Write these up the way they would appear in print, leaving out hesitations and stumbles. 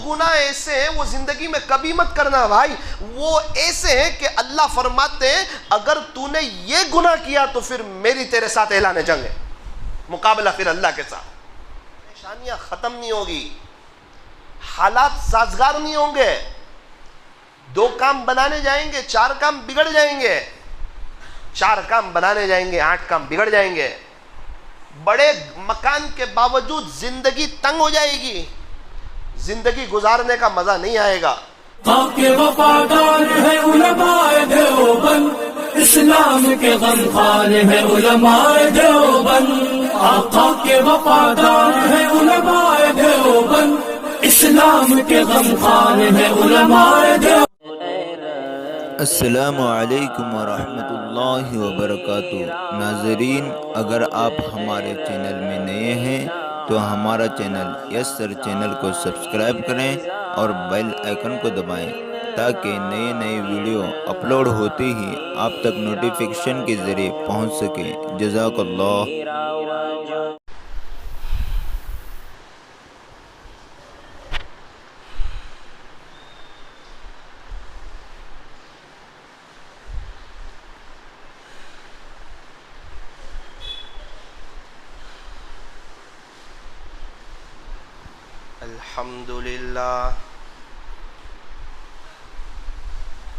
गुनाह ऐसे हैं वो जिंदगी में कभी मत करना भाई। वो ऐसे हैं कि अल्लाह फरमाते हैं अगर तूने ये गुनाह किया तो फिर मेरी तेरे साथ ऐलान जंग है, मुकाबला फिर अल्लाह के साथ। परेशानियां खत्म नहीं होगी, हालात साजगार नहीं होंगे। 2 काम बनाने जाएंगे 4 काम बिगड़ जाएंगे, 4 काम बनाने जाएंगे 8 काम बिगड़ जाएंगे। बड़े मकान के बावजूद जिंदगी तंग हो जाएगी, जिंदगी गुजारने का मजा नहीं आएगा। के वफादार है उलमाए देवबंद, इस्लाम के गमखान है उलमाए देवबंद। आका के वफादार है उलमाए देवबंद, इस्लाम के गमखान है उलमाए देवबंद। अस्सलामु अलैकुम वरहमतुल्लाहि वबरकातुहू। नाज़रीन, अगर आप हमारे चैनल में नए हैं तो हमारा चैनल यस्सर चैनल को सब्सक्राइब करें और बेल आइकन को दबाएं ताकि नए नए वीडियो अपलोड होते ही आप तक नोटिफिकेशन के ज़रिए पहुंच सके। जज़ाकल्लाह। अल्हम्दुलिल्लाह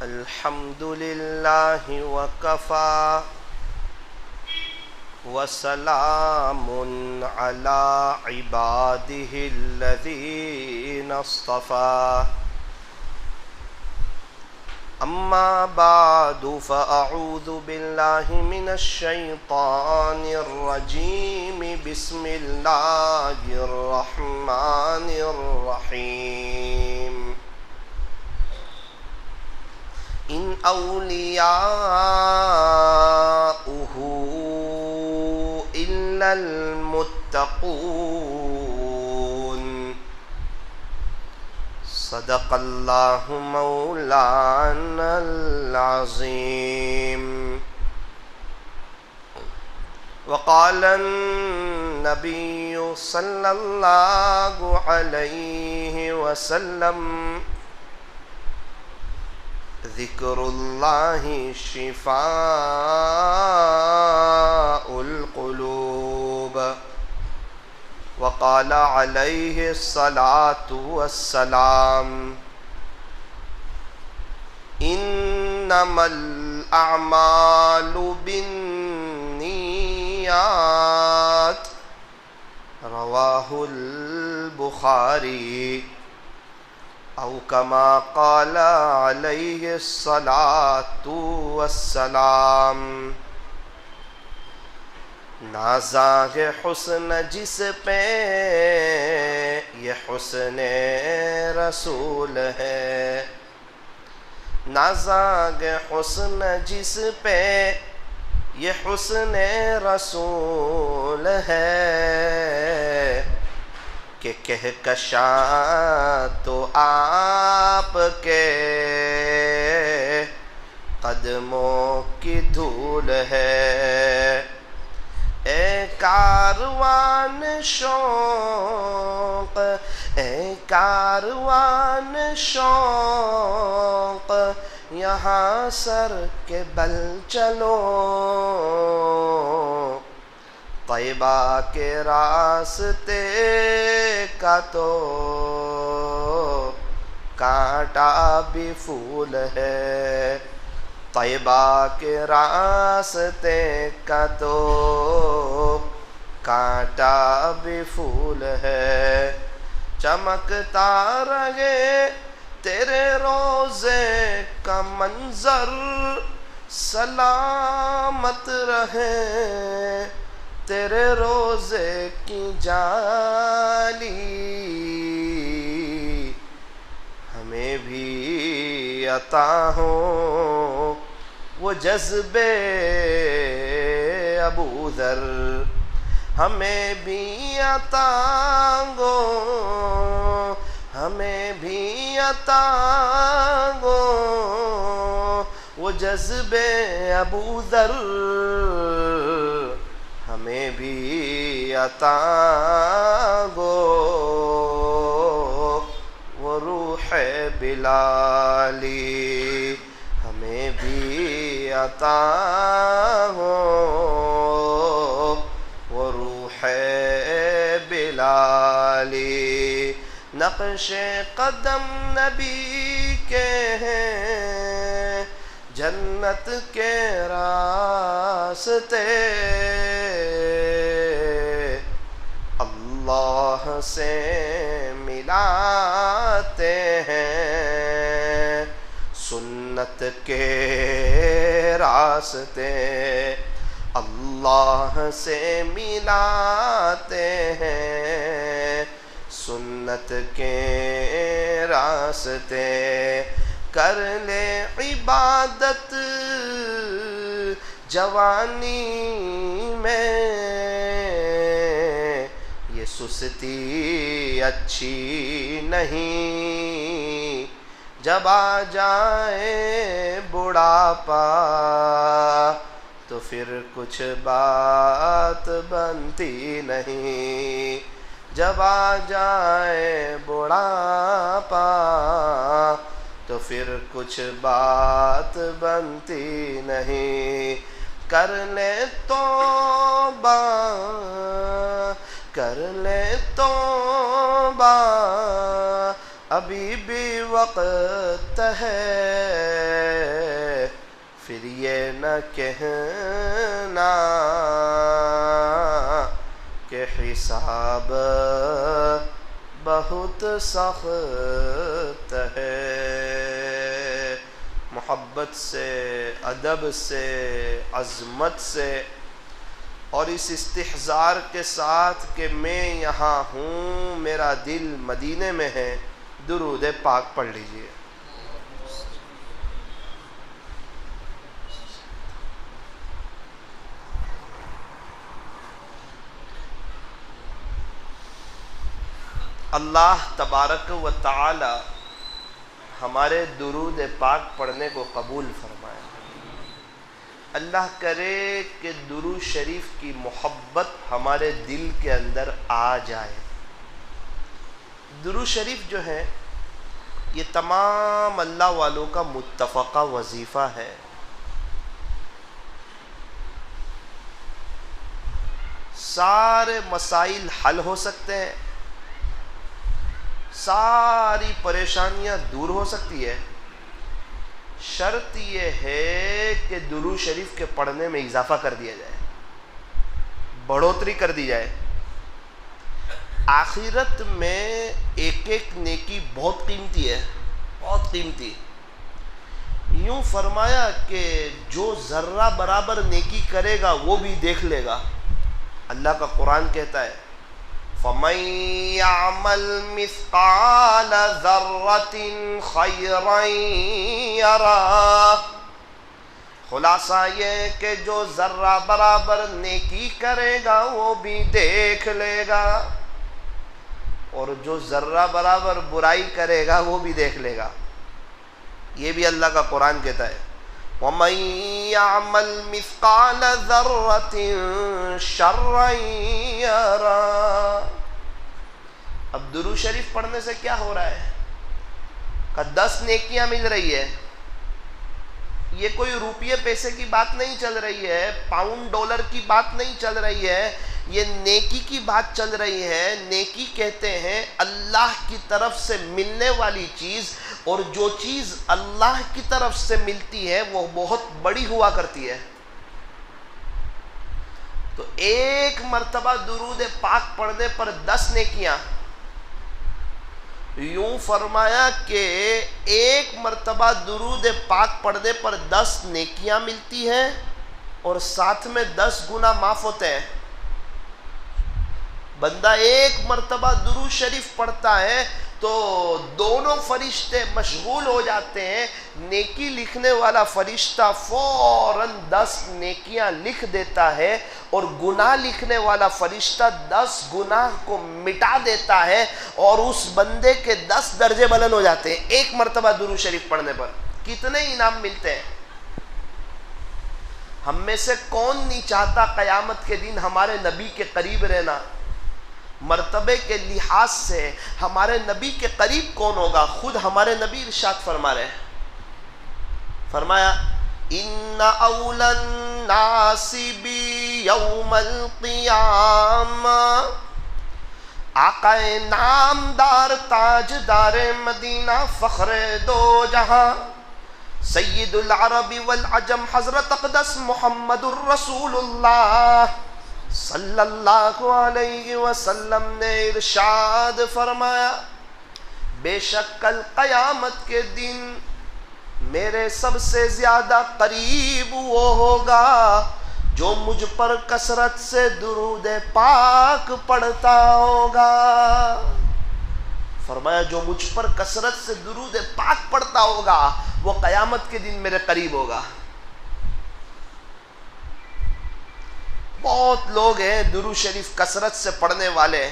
अल्हम्दुलिल्लाहि वकफा वसलामुन अला इबादिहिल्लज़ीना इस्तफ़ा। अम्मा बादु फ़अऊज़ु बिल्लाहि मिनश शैतानिर रजीम। बिस्मिल्लाहिर रहमानिर रहीम। इन औलियाउहु इल्लल मुत्तक़ून। सदक़ल्लाहु मौलानल अज़ीम। वक़ालन नबिय्यु सल्लल्लाहु अलैहि वसल्लम ज़िक्रुल्लाहि शिफ़ाउल क़ुलूब। वक़ाल अलैहि सलातु वस्सलाम इन्नमल अअमालु बिन्नियात। रवाहुल बुखारी। औ कमा क़ाल अलैहि सलातु वस्सलाम। नाज़ाग़ हुस्न जिस पे ये हुस्न रसूल है। नाज़ाग़ हुस्न जिस पे ये हुस्न रसूल है। कि कहकशा तो आपके कदमों की धूल है। ए कारवान शौक़, ए कारवान शौक़, यहाँ सर के बल चलो। तैबा के रास्ते का तो कांटा भी फूल है। तैबा के रास्ते का तो कांटा भी फूल है। चमकता रहे तेरे रोज़े का मंजर, सलामत रहे तेरे रोज़े की जाली। हमें भी अता हो वो जज्बे अबू ज़र। हमें भी अता गो, हमें भी अता गो वो जज्बे अबू ज़र। हमें भी अता गो वो रूह बिलाली हमें भी अता हो, वो रूह बिलाली नक्शे कदम नबी के हैं, जन्नत के रास्ते अल्लाह से मिलाते हैं, सुन्नत के रास्ते अल्लाह से मिलाते हैं, सुन्नत के रास्ते। कर ले इबादत जवानी में, ये सुस्ती अच्छी नहीं, जब आ जाए बुढ़ापा तो फिर कुछ बात बनती नहीं, जब आ जाए बुढ़ापा तो फिर कुछ बात बनती नहीं। कर ले तौबा, कर ले तौबा, अभी भी वक्त है, फिर ये न कहना कि हिसाब बहुत सख्त है। मोहब्बत से, अदब से, अज़मत से और इस इस्तिहज़ार के साथ कि मैं यहाँ हूँ, मेरा दिल मदीने में है, दुरूद पाक पढ़ लीजिए। अल्लाह तबारक व तआला हमारे दुरूद पाक पढ़ने को कबूल फरमाए। अल्लाह करे कि दुरूद शरीफ की मोहब्बत हमारे दिल के अंदर आ जाए। दुरूद शरीफ जो है ये तमाम अल्लाह वालों का मुत्तफ़क़ा वजीफ़ा है। सारे मसाइल हल हो सकते हैं, सारी परेशानियां दूर हो सकती है। शर्त यह है कि दुरूद शरीफ के पढ़ने में इजाफा कर दिया जाए, बढ़ोतरी कर दी जाए। आखिरत में एक एक नेकी बहुत कीमती है, बहुत कीमती। यूं फरमाया कि जो जर्रा बराबर नेकी करेगा वो भी देख लेगा। अल्लाह का कुरान कहता है फमन यअमल मिस्काल ज़र्रतिन खैरन यरा। खुलासा ये कि जो जर्रा बराबर नेकी करेगा वो भी देख लेगा, और जो जर्रा बराबर बुराई करेगा वो भी देख लेगा। ये भी अल्लाह का कुरान कहता है वमन यअमल मिस्काल ज़र्रतिन शर्रन यरा। अब दुरूद शरीफ पढ़ने से क्या हो रहा है? का 10 नेकियां मिल रही है। ये कोई रुपये पैसे की बात नहीं चल रही है, पाउंड डॉलर की बात नहीं चल रही है, ये नेकी की बात चल रही है। नेकी कहते हैं अल्लाह की तरफ से मिलने वाली चीज़, और जो चीज़ अल्लाह की तरफ से मिलती है वो बहुत बड़ी हुआ करती है। तो एक मर्तबा दुरूद पाक पढ़ने पर 10 नेकियां। यूं फरमाया कि एक मर्तबा दुरूद पाक पढ़ने पर 10 नेकियां मिलती हैं और साथ में 10 गुना माफ होते हैं। बंदा एक मर्तबा दुरूद शरीफ पढ़ता है तो दोनों फरिश्ते मशगूल हो जाते हैं। नेकी लिखने वाला फरिश्ता फौरन 10 नेकियां लिख देता है, और गुनाह लिखने वाला फरिश्ता 10 गुनाह को मिटा देता है, और उस बंदे के 10 दर्जे बुलंद हो जाते हैं एक मर्तबा दुरूद शरीफ पढ़ने पर। कितने इनाम मिलते हैं? हम में से कौन नहीं चाहता क़यामत के दिन हमारे नबी के करीब रहना, मर्तबे के लिहाज से हमारे नबी के करीब कौन होगा? खुद हमारे नबी इरशाद फरमा रहे हैं, फरमाया इन्ना औलन नासी बी यौमल क़ियामा, आक़ाए नामदार ताजदार मदीना फ़ख्रे दो जहां, सय्यदुल अरबी वल अजम हज़रत अक़दस मुहम्मदुर रसूलुल्लाह सल्लल्लाहु अलैहि वसल्लम ने इरशाद फरमाया, बेशक कल क़यामत के दिन मेरे सबसे ज़्यादा करीब वो होगा जो मुझ पर कसरत से दुरूद पाक पढ़ता होगा। फरमाया जो मुझ पर कसरत से दुरूद पाक पढ़ता होगा वो क़यामत के दिन मेरे करीब होगा। बहुत लोग हैं दुरूद शरीफ कसरत से पढ़ने वाले,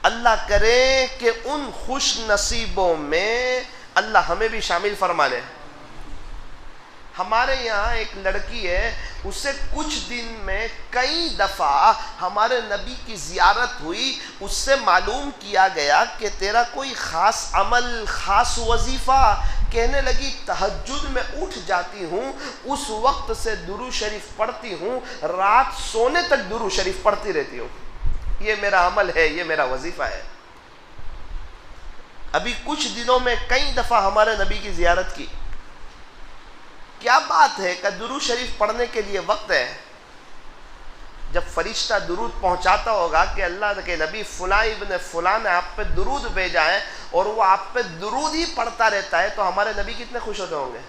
अल्लाह करे कि उन खुश नसीबों में अल्लाह हमें भी शामिल फरमा ले। हमारे यहाँ एक लड़की है, उसे कुछ दिन में कई दफ़ा हमारे नबी की ज़ियारत हुई, उससे मालूम किया गया कि तेरा कोई ख़ास अमल, ख़ास वजीफ़ा, कहने लगी तहज्जुद में उठ जाती हूँ, उस वक्त से दुरूद शरीफ पढ़ती हूँ, रात सोने तक दुरूद शरीफ पढ़ती रहती हूँ, ये मेरा अमल है, ये मेरा वजीफ़ा है। अभी कुछ दिनों में कई दफ़ा हमारे नबी की ज़ियारत की। क्या बात है कि दुरूद शरीफ पढ़ने के लिए वक्त है। जब फरिश्ता दुरूद पहुंचाता होगा कि अल्लाह के नबी फ़ुलां इब्न फ़ुलां ने आप पे दुरूद भेजा है और वो आप पे दुरूद ही पढ़ता रहता है, तो हमारे नबी कितने खुश होते होंगे।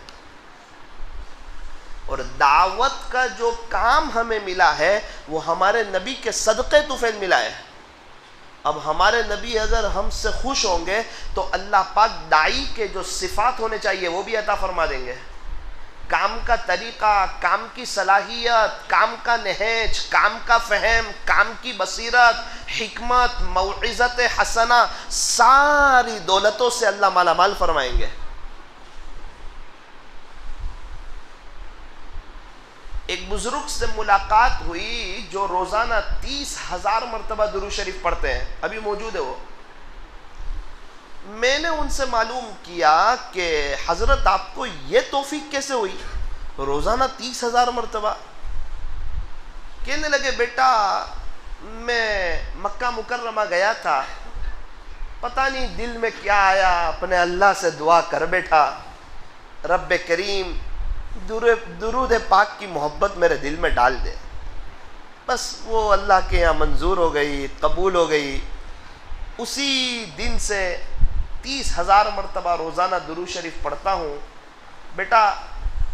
और दावत का जो काम हमें मिला है वो हमारे नबी के सदक़े तुफ़ैल मिला है। अब हमारे नबी अगर हमसे खुश होंगे तो अल्लाह पाक दाई के जो सिफ़ात होने चाहिए वो भी अता फरमा देंगे। काम का तरीक़ा, काम की सलाहियत, काम का नहज, काम का फ़हम, काम की बसीरत, हिकमत, मौइज़त हसना, सारी दौलतों से अल्लाह मालामाल फरमाएंगे। एक बुज़ुर्ग से मुलाकात हुई जो रोज़ाना 30,000 मरतबा दुरूद शरीफ पढ़ते हैं, अभी मौजूद है वो। मैंने उनसे मालूम किया कि हज़रत आपको ये तौफीक कैसे हुई, रोज़ाना 30,000 मरतबा? कहने लगे बेटा मैं मक्का मुकर्रमा गया था, पता नहीं दिल में क्या आया, अपने अल्लाह से दुआ कर बैठा, रब्बे करीम दुरूद पाक की मोहब्बत मेरे दिल में डाल दे। बस वो अल्लाह के यहाँ मंजूर हो गई, कबूल हो गई। उसी दिन से 30,000 मरतबा रोज़ाना दुरूद शरीफ पढ़ता हूँ। बेटा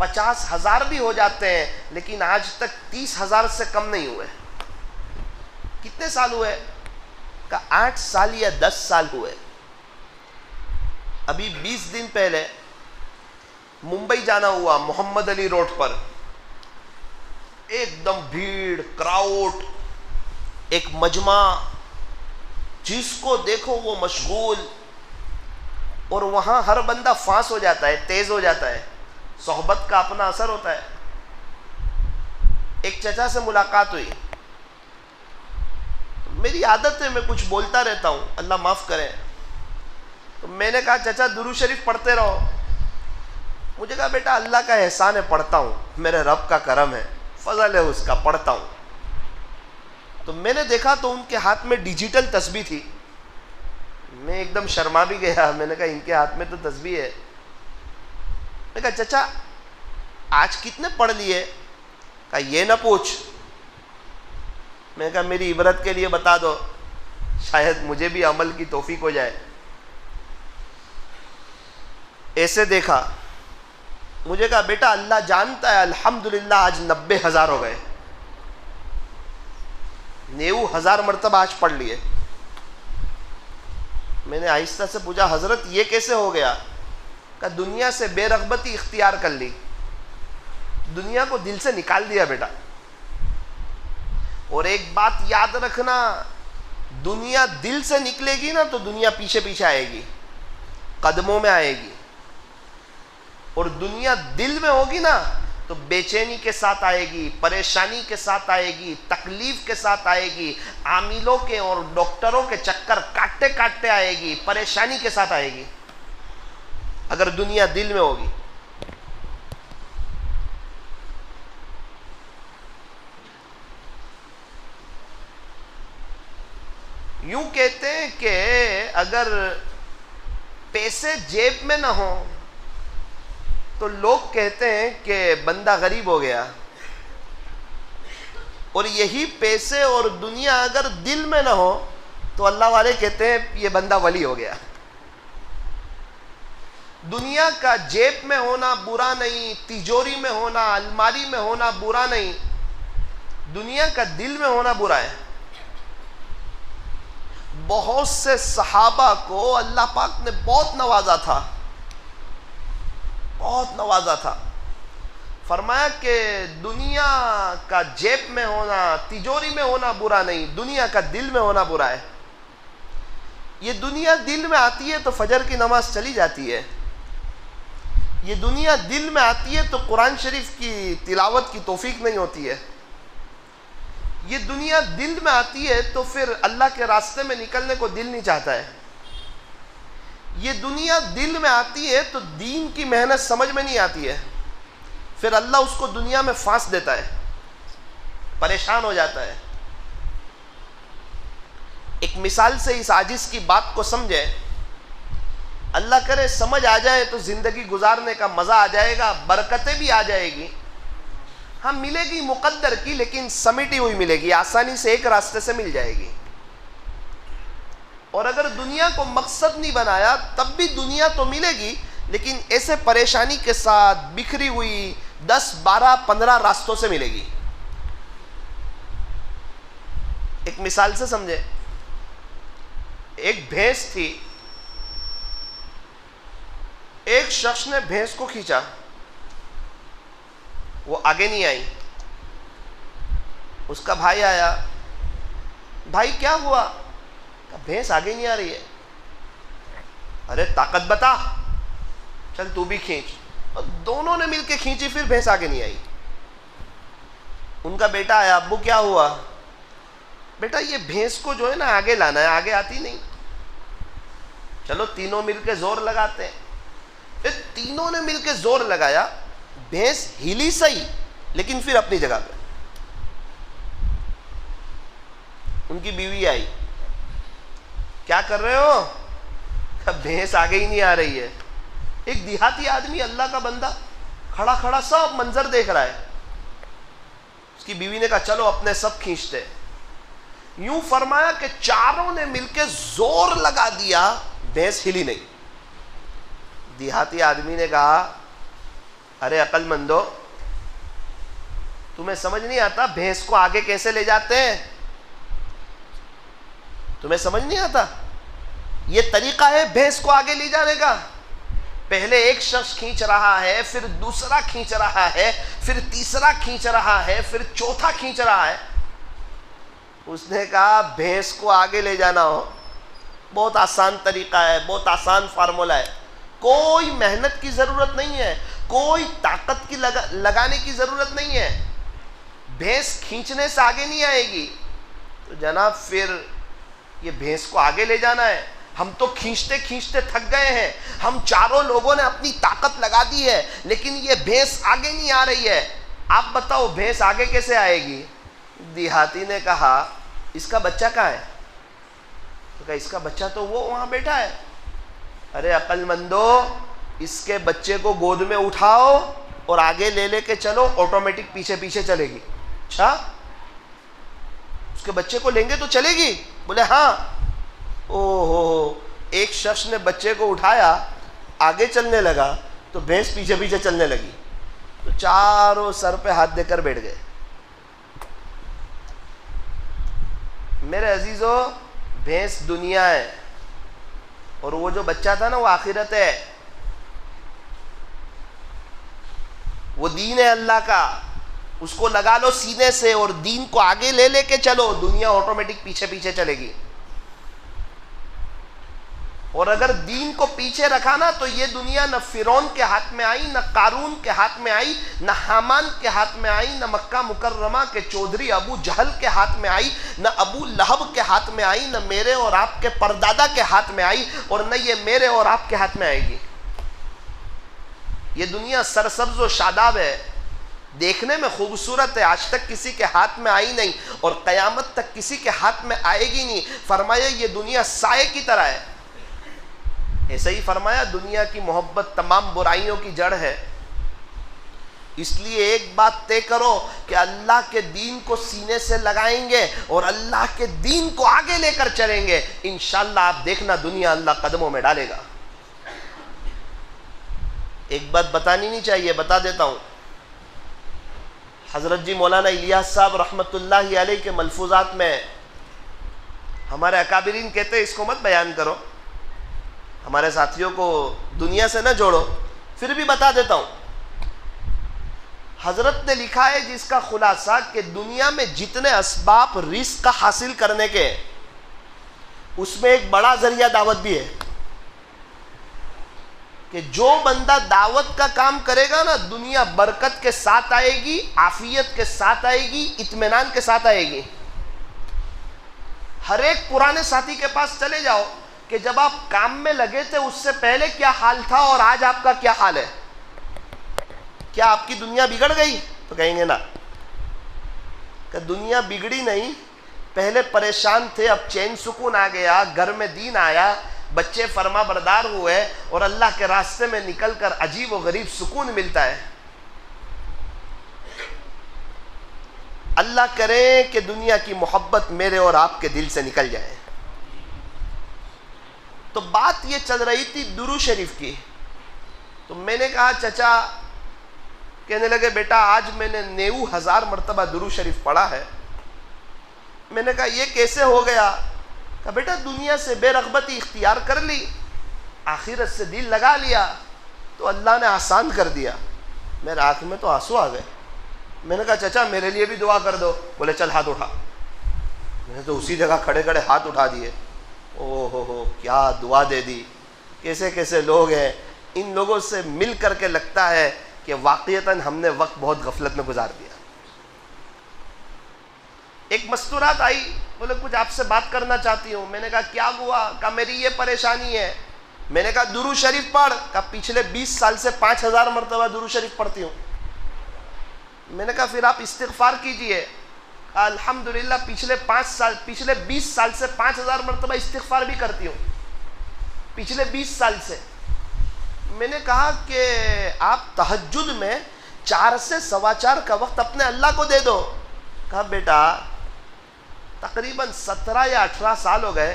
50,000 भी हो जाते हैं लेकिन आज तक 30,000 से कम नहीं हुए। कितने साल हुए? का 8 साल या 10 साल हुए। अभी 20 दिन पहले मुंबई जाना हुआ, मोहम्मद अली रोड पर एकदम भीड़, क्राउड, एक मजमा, जिसको देखो वो मशगूल, और वहाँ हर बंदा फांस हो जाता है, तेज हो जाता है, सोहबत का अपना असर होता है। एक चचा से मुलाकात हुई, मेरी आदत है मैं कुछ बोलता रहता हूँ, अल्लाह माफ़ करे। तो मैंने कहा चचा दुरूद शरीफ पढ़ते रहो। मुझे कहा बेटा अल्लाह का एहसान है, पढ़ता हूँ, मेरे रब का करम है, फजल है उसका, पढ़ता हूँ। तो मैंने देखा तो उनके हाथ में डिजिटल तस्बीह थी। मैं एकदम शर्मा भी गया, मैंने कहा इनके हाथ में तो तस्बीह है। मैंने कहा चचा आज कितने पढ़ लिए? कहा ये ना पूछ। मैंने कहा मेरी इबरत के लिए बता दो, शायद मुझे भी अमल की तौफीक हो जाए। ऐसे देखा, मुझे कहा बेटा अल्लाह जानता है, अल्हम्दुलिल्लाह आज 90,000 हो गए, 90,000 मरतबा आज पढ़ लिए। मैंने आहिस्ता से पूछा हजरत ये कैसे हो गया? कहा दुनिया से बेरगबती इख्तियार कर ली, दुनिया को दिल से निकाल दिया बेटा। और एक बात याद रखना, दुनिया दिल से निकलेगी ना तो दुनिया पीछे पीछे आएगी, कदमों में आएगी, और दुनिया दिल में होगी ना तो बेचैनी के साथ आएगी, परेशानी के साथ आएगी, तकलीफ के साथ आएगी, आमिलों के और डॉक्टरों के चक्कर काटते काटते आएगी, परेशानी के साथ आएगी अगर दुनिया दिल में होगी। यूं कहते हैं कि अगर पैसे जेब में ना हो तो लोग कहते हैं कि बंदा गरीब हो गया, और यही पैसे और दुनिया अगर दिल में ना हो तो अल्लाह वाले कहते हैं ये बंदा वली हो गया। दुनिया का जेब में होना बुरा नहीं, तिजोरी में होना, अलमारी में होना बुरा नहीं, दुनिया का दिल में होना बुरा है। बहुत से सहाबा को अल्लाह पाक ने बहुत नवाजा था, बहुत नवाजा था। फरमाया कि दुनिया का जेब में होना, तिजोरी में होना बुरा नहीं, दुनिया का दिल में होना बुरा है। ये दुनिया दिल में आती है तो फजर की नमाज चली जाती है, ये दुनिया दिल में आती है तो कुरान शरीफ की तिलावत की तौफीक नहीं होती है, ये दुनिया दिल में आती है तो फिर अल्लाह के रास्ते में निकलने को दिल नहीं चाहता है, ये दुनिया दिल में आती है तो दीन की मेहनत समझ में नहीं आती है, फिर अल्लाह उसको दुनिया में फांस देता है, परेशान हो जाता है। एक मिसाल से इस आजिज़ की बात को समझे, अल्लाह करे समझ आ जाए तो ज़िंदगी गुजारने का मज़ा आ जाएगा, बरकतें भी आ जाएगी। हाँ मिलेगी मुकद्दर की, लेकिन समेटी हुई मिलेगी, आसानी से एक रास्ते से मिल जाएगी। और अगर दुनिया को मकसद नहीं बनाया तब भी दुनिया तो मिलेगी, लेकिन ऐसे परेशानी के साथ बिखरी हुई 10, 12, 15 रास्तों से मिलेगी। एक मिसाल से समझे, एक भैंस थी, एक शख्स ने भैंस को खींचा, वो आगे नहीं आई। उसका भाई आया, भाई क्या हुआ? भैंस आगे नहीं आ रही है। अरे ताकत बता, चल तू भी खींच। और दोनों ने मिलके खींची, फिर भैंस आगे नहीं आई। उनका बेटा आया, अब्बू क्या हुआ? बेटा ये भैंस को जो है ना आगे लाना है, आगे आती नहीं। चलो तीनों मिलके जोर लगाते हैं। फिर तीनों ने मिलके जोर लगाया, भैंस हिली सही लेकिन फिर अपनी जगह पे। उनकी बीवी आई, क्या कर रहे हो? भैंस आगे ही नहीं आ रही है। एक देहाती आदमी, अल्लाह का बंदा, खड़ा खड़ा सब मंजर देख रहा है। उसकी बीवी ने कहा चलो अपने सब खींचते। यूं फरमाया कि चारों ने मिलके जोर लगा दिया, भैंस हिली नहीं। देहाती आदमी ने कहा अरे अक्लमंदो, तुम्हें समझ नहीं आता भैंस को आगे कैसे ले जाते हैं? तुम्हें समझ नहीं आता? ये तरीका है भैंस को आगे ले जाने का। पहले एक शख्स खींच रहा है, फिर दूसरा खींच रहा है, फिर तीसरा खींच रहा है, फिर चौथा खींच रहा है। उसने कहा भैंस को आगे ले जाना हो बहुत आसान तरीका है, बहुत आसान फार्मूला है। कोई मेहनत की जरूरत नहीं है, कोई ताकत की लगाने की जरूरत नहीं है। भैंस खींचने से आगे नहीं आएगी। तो जनाब फिर ये भैंस को आगे ले जाना है। हम तो खींचते खींचते थक गए हैं, हम चारों लोगों ने अपनी ताकत लगा दी है, लेकिन ये भैंस आगे नहीं आ रही है। आप बताओ भैंस आगे कैसे आएगी? देहाती ने कहा इसका बच्चा कहाँ है? तो कहा इसका बच्चा तो वो वहां बैठा है। अरे अक्लमंदो, इसके बच्चे को गोद में उठाओ और आगे ले लेके चलो, ऑटोमेटिक पीछे पीछे चलेगी। अच्छा, उसके बच्चे को लेंगे तो चलेगी? बोले हाँ। ओहो, एक शख्स ने बच्चे को उठाया, आगे चलने लगा तो भैंस पीछे पीछे चलने लगी। तो चारों सर पे हाथ देकर बैठ गए। मेरे अजीजों, भैंस दुनिया है और वो जो बच्चा था ना वो आखिरत है, वो दीन है अल्लाह का। उसको लगा लो सीने से और दीन को आगे ले लेके चलो, दुनिया ऑटोमेटिक पीछे पीछे चलेगी। और अगर दीन को पीछे रखा ना तो ये दुनिया न फिरौन के हाथ में आई, न कारून के हाथ में आई, न हामान के हाथ में आई, न मक्का मुकर्रमा के चौधरी अबू जहल के हाथ में आई, न अबू लहब के हाथ में आई, न मेरे और आपके परदादा के हाथ में आई, और न ये मेरे और आपके हाथ में आएगी। ये दुनिया सरसब्ज व शादाब है, देखने में खूबसूरत है, आज तक किसी के हाथ में आई नहीं और क़यामत तक किसी के हाथ में आएगी नहीं। फरमाया ये दुनिया साए की तरह है। ऐसे ही फरमाया दुनिया की मोहब्बत तमाम बुराइयों की जड़ है। इसलिए एक बात तय करो कि अल्लाह के दीन को सीने से लगाएंगे और अल्लाह के दीन को आगे लेकर चलेंगे, इंशाअल्लाह आप देखना दुनिया अल्लाह कदमों में डालेगा। एक बात बतानी नहीं चाहिए, बता देता हूं। हजरत जी मौलाना इलियास साहब रहमतुल्लाहि अलैह के मलफूजात में हमारे अकाबिरीन कहते हैं इसको मत बयान करो, हमारे साथियों को दुनिया से न जोड़ो, फिर भी बता देता हूं। हजरत ने लिखा है जिसका खुलासा कि दुनिया में जितने असबाब रिस्क का हासिल करने के, उसमें एक बड़ा जरिया दावत भी है कि जो बंदा दावत का काम करेगा ना, दुनिया बरकत के साथ आएगी, आफियत के साथ आएगी, इत्मीनान के साथ आएगी। हर एक पुराने साथी के पास चले जाओ कि जब आप काम में लगे थे उससे पहले क्या हाल था और आज आपका क्या हाल है, क्या आपकी दुनिया बिगड़ गई? तो कहेंगे ना, कि दुनिया बिगड़ी नहीं, पहले परेशान थे, अब चैन सुकून आ गया, घर में दीन आया, बच्चे फरमा बरदार हुए और अल्लाह के रास्ते में निकलकर अजीब व गरीब सुकून मिलता है। अल्लाह करे कि दुनिया की मोहब्बत मेरे और आपके दिल से निकल जाए। तो बात ये चल रही थी दुरूद शरीफ की, तो मैंने कहा चचा, कहने लगे बेटा आज मैंने 90,000 मरतबा दुरूद शरीफ पढ़ा है। मैंने कहा ये कैसे हो गया? कहा बेटा दुनिया से बेरग़बती इख्तियार कर ली, आखिरत से दिल लगा लिया तो अल्लाह ने आसान कर दिया। मेरे आँख में तो आंसू आ गए। मैंने कहा चचा मेरे लिए भी दुआ कर दो। बोले चल हाथ उठा। मैंने तो उसी जगह खड़े खड़े हाथ उठा दिए। ओहो हो, क्या दुआ दे दी। कैसे कैसे लोग हैं, इन लोगों से मिल करके लगता है कि वाक़ईतन हमने वक्त बहुत गफलत में गुजार दिया। एक मस्तूरात आई, बोले कुछ आपसे बात करना चाहती हूँ। मैंने कहा क्या हुआ? कहा मेरी ये परेशानी है। मैंने कहा दुरूद शरीफ पढ़। कहा पिछले 20 साल से 5,000 मरतबा दुरूद शरीफ पढ़ती हूँ। मैंने कहा फिर आप इस्तिग़फ़ार कीजिए। अल्हम्दुलिल्लाह पिछले 20 साल से 5,000 मरतबा इस्तिग़फ़ार भी करती हूँ, पिछले 20 साल से। मैंने कहा कि आप तहज्जुद में 4 से 4:15 का वक्त अपने अल्लाह को दे दो। कहा बेटा तकरीबन 17 या 18 साल हो गए,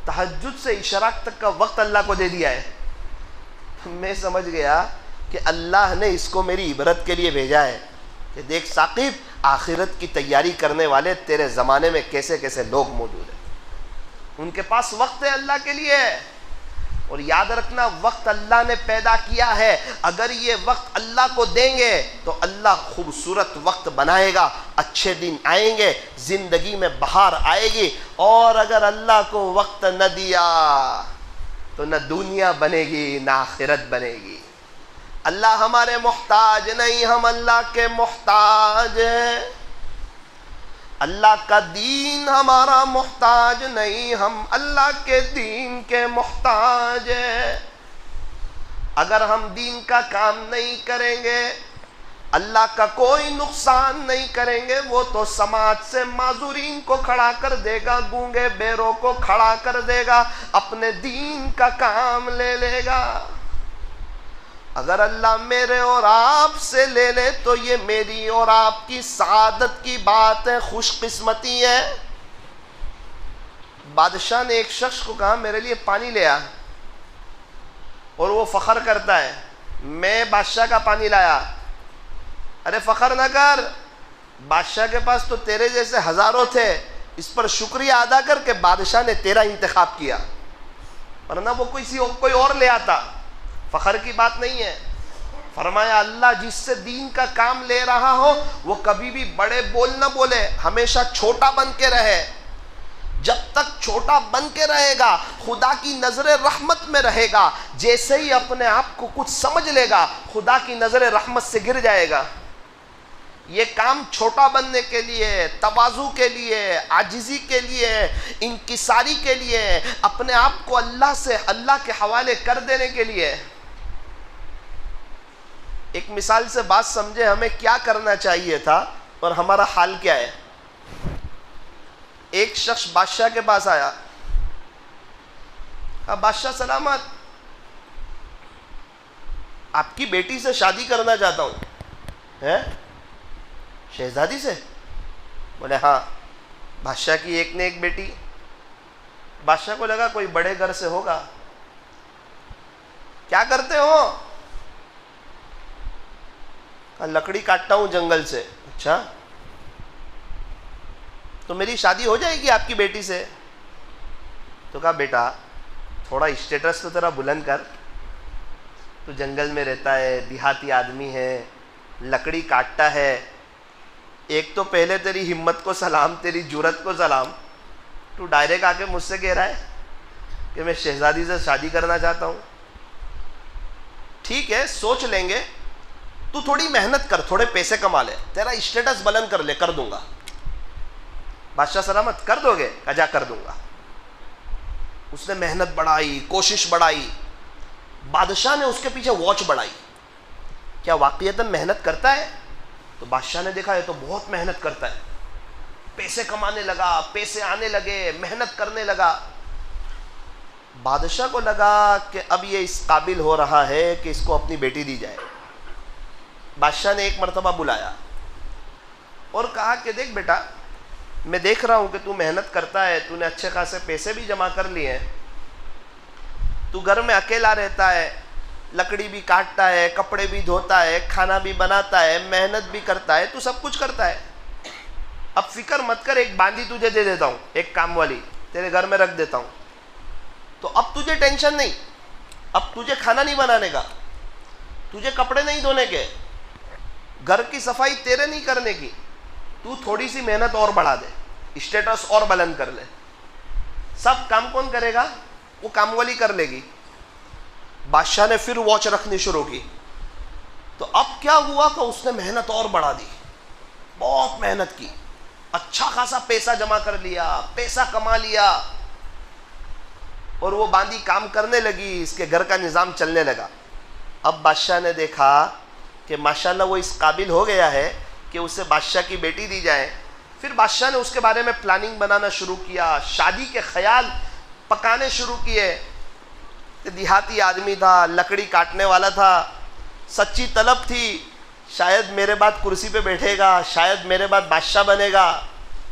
तहज्जुद से इशराक तक का वक्त अल्लाह को दे दिया है। मैं समझ गया कि अल्लाह ने इसको मेरी इबरत के लिए भेजा है कि देख साकिब, आखिरत की तैयारी करने वाले तेरे ज़माने में कैसे कैसे लोग मौजूद हैं, उनके पास वक्त है अल्लाह के लिए। और याद रखना वक्त अल्लाह ने पैदा किया है, अगर ये वक्त अल्लाह को देंगे तो अल्लाह खूबसूरत वक्त बनाएगा, अच्छे दिन आएंगे, ज़िंदगी में बहार आएगी। और अगर अल्लाह को वक्त न दिया तो न दुनिया बनेगी न आखिरत बनेगी। अल्लाह हमारे मोहताज नहीं, हम अल्लाह के मोहताज हैं। अल्लाह का दीन हमारा मोहताज नहीं, हम अल्लाह के दीन के मोहताज हैं। अगर हम दीन का काम नहीं करेंगे, अल्लाह का कोई नुकसान नहीं करेंगे, वो तो समाज से माजूरीन को खड़ा कर देगा, गूंगे बेरों को खड़ा कर देगा, अपने दीन का काम ले लेगा। अगर अल्लाह मेरे और आप से ले ले तो ये मेरी और आपकी सादत की बात है, खुशकिस्मती है। बादशाह ने एक शख्स को कहा मेरे लिए पानी ले आ, और वो फ़ख्र करता है मैं बादशाह का पानी लाया। अरे फ़ख्र ना कर, बादशाह के पास तो तेरे जैसे हज़ारों थे, इस पर शुक्रिया अदा कर के बादशाह ने तेरा इंतखाब किया, वरना वो कोई और ले आता। फ़ख्र की बात नहीं है। फरमाया अल्लाह जिससे दीन का काम ले रहा हो वो कभी भी बड़े बोल न बोले, हमेशा छोटा बन के रहे। जब तक छोटा बन के रहेगा, खुदा की नज़र रहमत में रहेगा, जैसे ही अपने आप को कुछ समझ लेगा, खुदा की नज़र रहमत से गिर जाएगा। ये काम छोटा बनने के लिए, तवाज़ु के लिए, आजिज़ी के लिए, इंकिसारी के लिए, अपने आप को अल्लाह से, अल्लाह के हवाले कर देने के लिए। एक मिसाल से बात समझे, हमें क्या करना चाहिए था और हमारा हाल क्या है। एक शख्स बादशाह के पास आया, कहा बादशाह सलामत, आपकी बेटी से शादी करना चाहता हूँ। है शहजादी से? बोले हाँ। बादशाह की एक ने एक बेटी। बादशाह को लगा कोई बड़े घर से होगा। क्या करते हो? कहा लकड़ी काटता हूँ जंगल से। अच्छा, तो मेरी शादी हो जाएगी आपकी बेटी से? तो कहा बेटा थोड़ा स्टेटस तो तेरा बुलंद कर, तू जंगल में रहता है, देहाती आदमी है, लकड़ी काटता है। एक तो पहले तेरी हिम्मत को सलाम, तेरी जुरत को सलाम, तू डायरेक्ट आके मुझसे कह रहा है कि मैं शहजादी से शादी करना चाहता हूँ। ठीक है, सोच लेंगे, तू थोड़ी मेहनत कर, थोड़े पैसे कमा ले, तेरा स्टेटस बुलंद कर ले, कर दूंगा। बादशाह सलामत, कर दोगे? कहा कर दूंगा। उसने मेहनत बढ़ाई, कोशिश बढ़ाई, बादशाह ने उसके पीछे वॉच बढ़ाई, क्या वाकईतन मेहनत करता है? तो बादशाह ने देखा है तो बहुत मेहनत करता है, पैसे कमाने लगा, पैसे आने लगे, मेहनत करने लगा। बादशाह को लगा कि अब ये इस काबिल हो रहा है कि इसको अपनी बेटी दी जाए। बादशाह ने एक मर्तबा बुलाया और कहा कि देख बेटा, मैं देख रहा हूँ कि तू मेहनत करता है, तूने अच्छे खासे पैसे भी जमा कर लिए हैं, तू घर में अकेला रहता है, लकड़ी भी काटता है, कपड़े भी धोता है, खाना भी बनाता है, मेहनत भी करता है, तू सब कुछ करता है। अब फिक्र मत कर, एक बांदी तुझे दे देता हूँ, एक काम वाली तेरे घर में रख देता हूँ। तो अब तुझे टेंशन नहीं, अब तुझे खाना नहीं बनाने का, तुझे कपड़े नहीं धोने के, घर की सफाई तेरे नहीं करने की, तू थोड़ी सी मेहनत और बढ़ा दे, स्टेटस और बुलंद कर ले। सब काम कौन करेगा? वो काम वाली कर लेगी। बादशाह ने फिर वॉच रखनी शुरू की। तो अब क्या हुआ कि उसने मेहनत और बढ़ा दी, बहुत मेहनत की, अच्छा खासा पैसा जमा कर लिया, पैसा कमा लिया, और वो बांदी काम करने लगी, इसके घर का निज़ाम चलने लगा। अब बादशाह ने देखा कि माशाल्लाह वो इस काबिल हो गया है कि उसे बादशाह की बेटी दी जाए। फिर बादशाह ने उसके बारे में प्लानिंग बनाना शुरू किया, शादी के ख्याल पकाने शुरू किए। देहाती आदमी था, लकड़ी काटने वाला था, सच्ची तलब थी, शायद मेरे बाद कुर्सी पे बैठेगा, शायद मेरे बाद बादशाह बनेगा।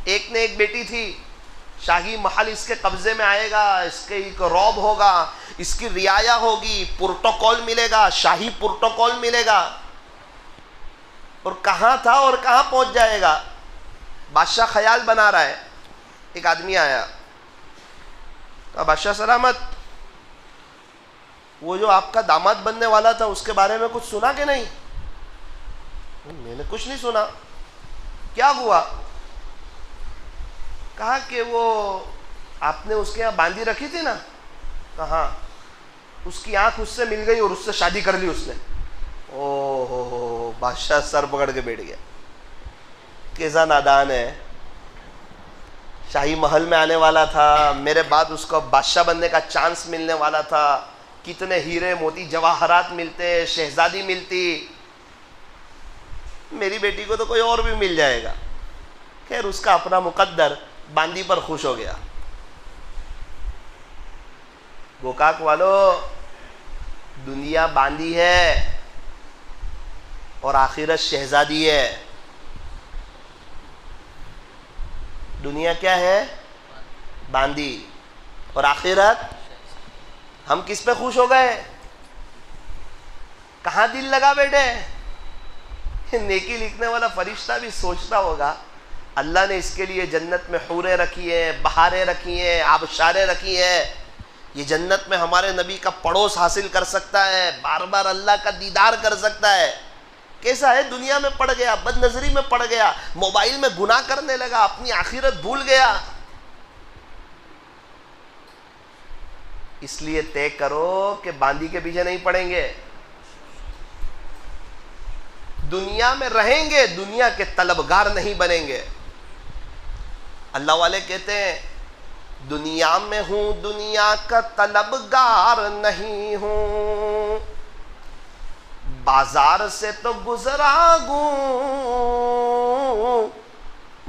एक ने एक बेटी थी, शाही महल इसके कब्जे में आएगा, इसके एक रौब होगा, इसकी रियाया होगी, प्रोटोकॉल मिलेगा, शाही प्रोटोकॉल मिलेगा। और कहाँ था और कहाँ पहुँच जाएगा, बादशाह ख्याल बना रहा है। एक आदमी आया, कहा बादशाह सलामत, वो जो आपका दामाद बनने वाला था उसके बारे में कुछ सुना कि नहीं? मैंने कुछ नहीं सुना। क्या हुआ? कहा कि वो आपने उसके यहाँ बांधी रखी थी ना? कहा उसकी आंख उससे मिल गई और उससे शादी कर ली उसने। ओहो, बादशाह सर पकड़ के बैठ गया, कैसा नादान है। शाही महल में आने वाला था, मेरे बाद उसको बादशाह बनने का चांस मिलने वाला था, कितने हीरे मोती जवाहरात मिलते, शहजादी मिलती, मेरी बेटी को तो कोई और भी मिल जाएगा। खैर उसका अपना मुकद्दर, बांदी पर खुश हो गया। गोकाक वालों, दुनिया बांदी है और आखिरत शहजादी है। दुनिया क्या है? बांदी, और आखिरत हम किस पे खुश हो गए? कहाँ दिल लगा बैठे? नेकी लिखने वाला फरिश्ता भी सोचता होगा अल्लाह ने इसके लिए जन्नत में हूरें रखी है, बहारें रखी हैं, आबशारें रखी हैं, ये जन्नत में हमारे नबी का पड़ोस हासिल कर सकता है, बार बार अल्लाह का दीदार कर सकता है। कैसा है? दुनिया में पड़ गया, बदनजरी में पड़ गया, मोबाइल में गुनाह करने लगा, अपनी आखिरत भूल गया। इसलिए तय करो कि बांदी के पीछे नहीं पड़ेंगे। दुनिया में रहेंगे, दुनिया के तलबगार नहीं बनेंगे। अल्लाह वाले कहते हैं दुनिया में हूं, दुनिया का तलबगार नहीं हूं, बाजार से तो गुजरा गूं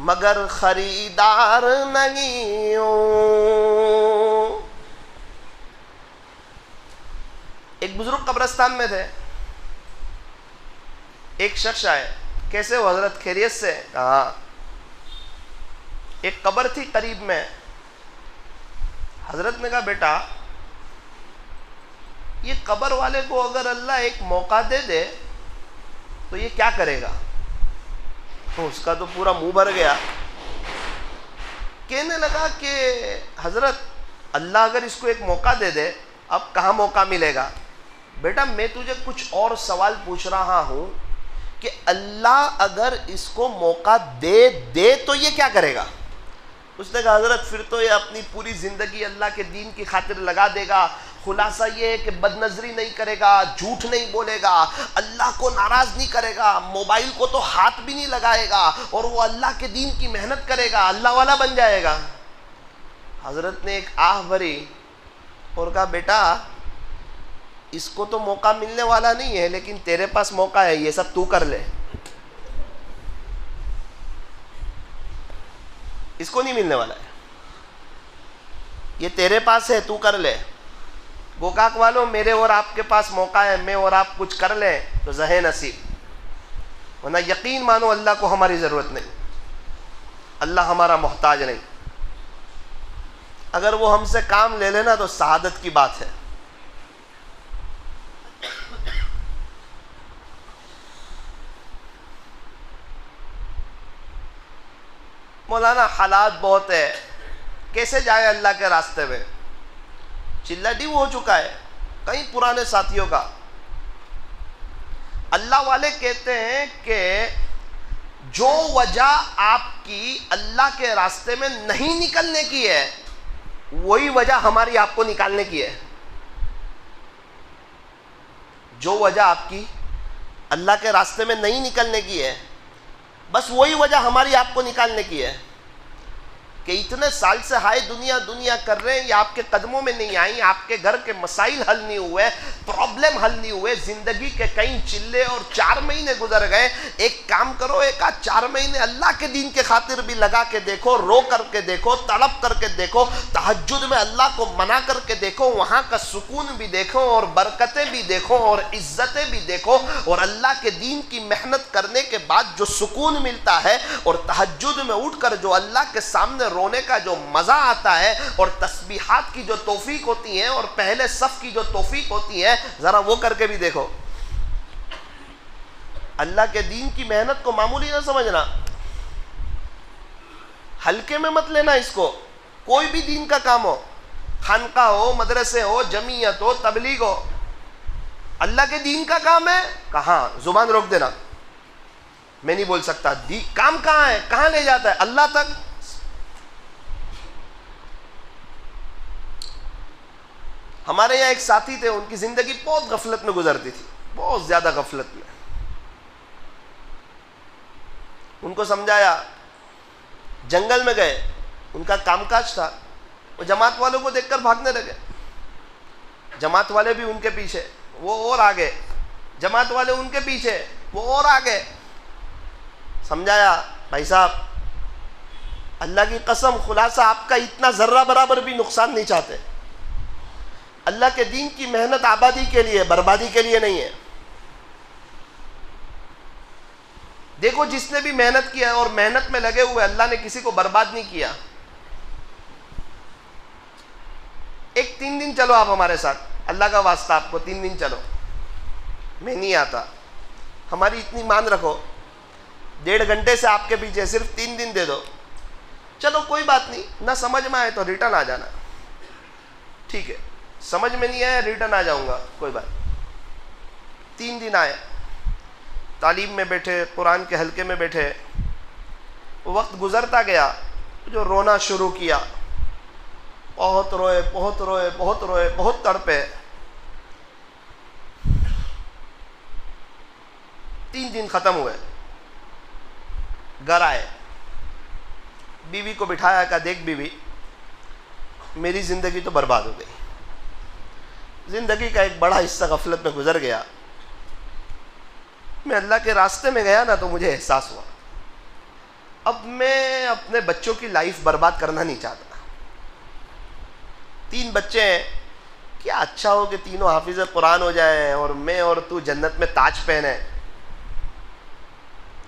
मगर खरीदार नहीं हूं। एक बुजुर्ग कब्रिस्तान में थे, एक शख्स आए, कैसे हो हजरत, खैरियत से? कहा एक कब्र थी करीब में। हजरत ने कहा बेटा ये कब्र वाले को अगर अल्लाह एक मौका दे दे तो ये क्या करेगा? तो उसका तो पूरा मुंह भर गया। कहने लगा कि हजरत अल्लाह अगर इसको एक मौका दे दे, अब कहाँ मौका मिलेगा? बेटा मैं तुझे कुछ और सवाल पूछ रहा हूं कि अल्लाह अगर इसको मौका दे दे तो ये क्या करेगा? उसने कहा हजरत फिर तो ये अपनी पूरी ज़िंदगी अल्लाह के दीन की खातिर लगा देगा। खुलासा ये है कि बदनजरी नहीं करेगा, झूठ नहीं बोलेगा, अल्लाह को नाराज़ नहीं करेगा, मोबाइल को तो हाथ भी नहीं लगाएगा और वो अल्लाह के दीन की मेहनत करेगा, अल्लाह वाला बन जाएगा। हजरत ने एक आह भरी और कहा बेटा इसको तो मौका मिलने वाला नहीं है, लेकिन तेरे पास मौका है, ये सब तू कर ले। इसको नहीं मिलने वाला है, ये तेरे पास है, तू कर ले। गोकाक वालों मेरे और आपके पास मौका है, मैं और आप कुछ कर लें तो ज़हे नसीब, वरना यकीन मानो अल्लाह को हमारी ज़रूरत नहीं, अल्लाह हमारा मोहताज नहीं। अगर वो हमसे काम ले लेना तो शहादत की बात है। मौलाना हालात बहुत है, कैसे जाए अल्लाह के रास्ते में? चिल्ला डी हो चुका है कई पुराने साथियों का। अल्लाह वाले कहते हैं कि जो वजह आपकी अल्लाह के रास्ते में नहीं निकलने की है वही वजह हमारी आपको निकालने की है। जो वजह आपकी अल्लाह के रास्ते में नहीं निकलने की है बस वही वजह हमारी आपको निकालने की है कि इतने साल से हाय दुनिया दुनिया कर रहे हैं, ये आपके कदमों में नहीं आई, आपके घर के मसाइल हल नहीं हुए, प्रॉब्लम हल नहीं हुए, जिंदगी के कई चिल्ले और 4 महीने गुजर गए। एक काम करो, एक 4 महीने अल्लाह के दीन के खातिर भी लगा के देखो, रो करके देखो, तड़प करके देखो, तहज्जुद में अल्लाह को मना करके देखो, वहाँ का सुकून भी देखो और बरकतें भी देखो और इज्जतें भी देखो। और अल्लाह के दीन की मेहनत करने के बाद जो सुकून मिलता है और तहज्जुद में उठकर जो अल्लाह के सामने रोने का जो मज़ा आता है और तस्बीहात की जो तौफीक होती है और पहले सफ की जो तौफीक होती है, ज़रा वो करके भी देखो। अल्लाह के दीन की मेहनत को मामूली ना समझना, हल्के में मत लेना इसको। कोई भी दीन का काम हो, खानका हो, मदरसे हो, जमीयत हो, तबलीग हो, अल्लाह के दीन का काम है। कहाँ? जुबान रोक देना, मैं नहीं बोल सकता। काम कहाँ है, कहाँ ले जाता है? अल्लाह तक। हमारे यहाँ एक साथी थे, उनकी ज़िंदगी बहुत गफलत में गुजरती थी, बहुत ज़्यादा गफलत में। उनको समझाया, जंगल में गए, उनका कामकाज था, वो जमात वालों को देखकर भागने लगे। जमात वाले भी उनके पीछे, वो और आगे, जमात वाले उनके पीछे, वो और आगे। समझाया, भाई साहब अल्लाह की कसम, खुलासा आपका इतना ज़र्रा बराबर भी नुकसान नहीं चाहते। अल्लाह के दीन की मेहनत आबादी के लिए, बर्बादी के लिए नहीं है। देखो जिसने भी मेहनत किया और मेहनत में लगे हुए, अल्लाह ने किसी को बर्बाद नहीं किया। एक 3 दिन चलो आप हमारे साथ, अल्लाह का वास्ता आपको 3 दिन चलो, मैं नहीं आता, हमारी इतनी मान रखो, 1.5 घंटे से आपके पीछे, सिर्फ 3 दिन दे दो। चलो कोई बात नहीं, ना समझ में आए तो रिटर्न आ जाना, ठीक है। समझ में नहीं आया रिटर्न आ जाऊंगा, कोई बात। 3 दिन आए, तालीम में बैठे, कुरान के हल्के में बैठे, वक्त गुजरता गया, जो रोना शुरू किया, बहुत रोए, बहुत रोए, बहुत रोए, बहुत तड़पे। 3 दिन खत्म हुए, घर आए, बीवी को बिठाया, कहा देख बीवी, मेरी जिंदगी तो बर्बाद हो गई, जिंदगी का एक बड़ा हिस्सा गफलत में गुजर गया। मैं अल्लाह के रास्ते में गया ना तो मुझे एहसास हुआ, अब मैं अपने बच्चों की लाइफ बर्बाद करना नहीं चाहता। 3 बच्चे हैं, क्या अच्छा हो कि तीनों हाफिज कुरान हो जाए और मैं और तू जन्नत में ताज पहने।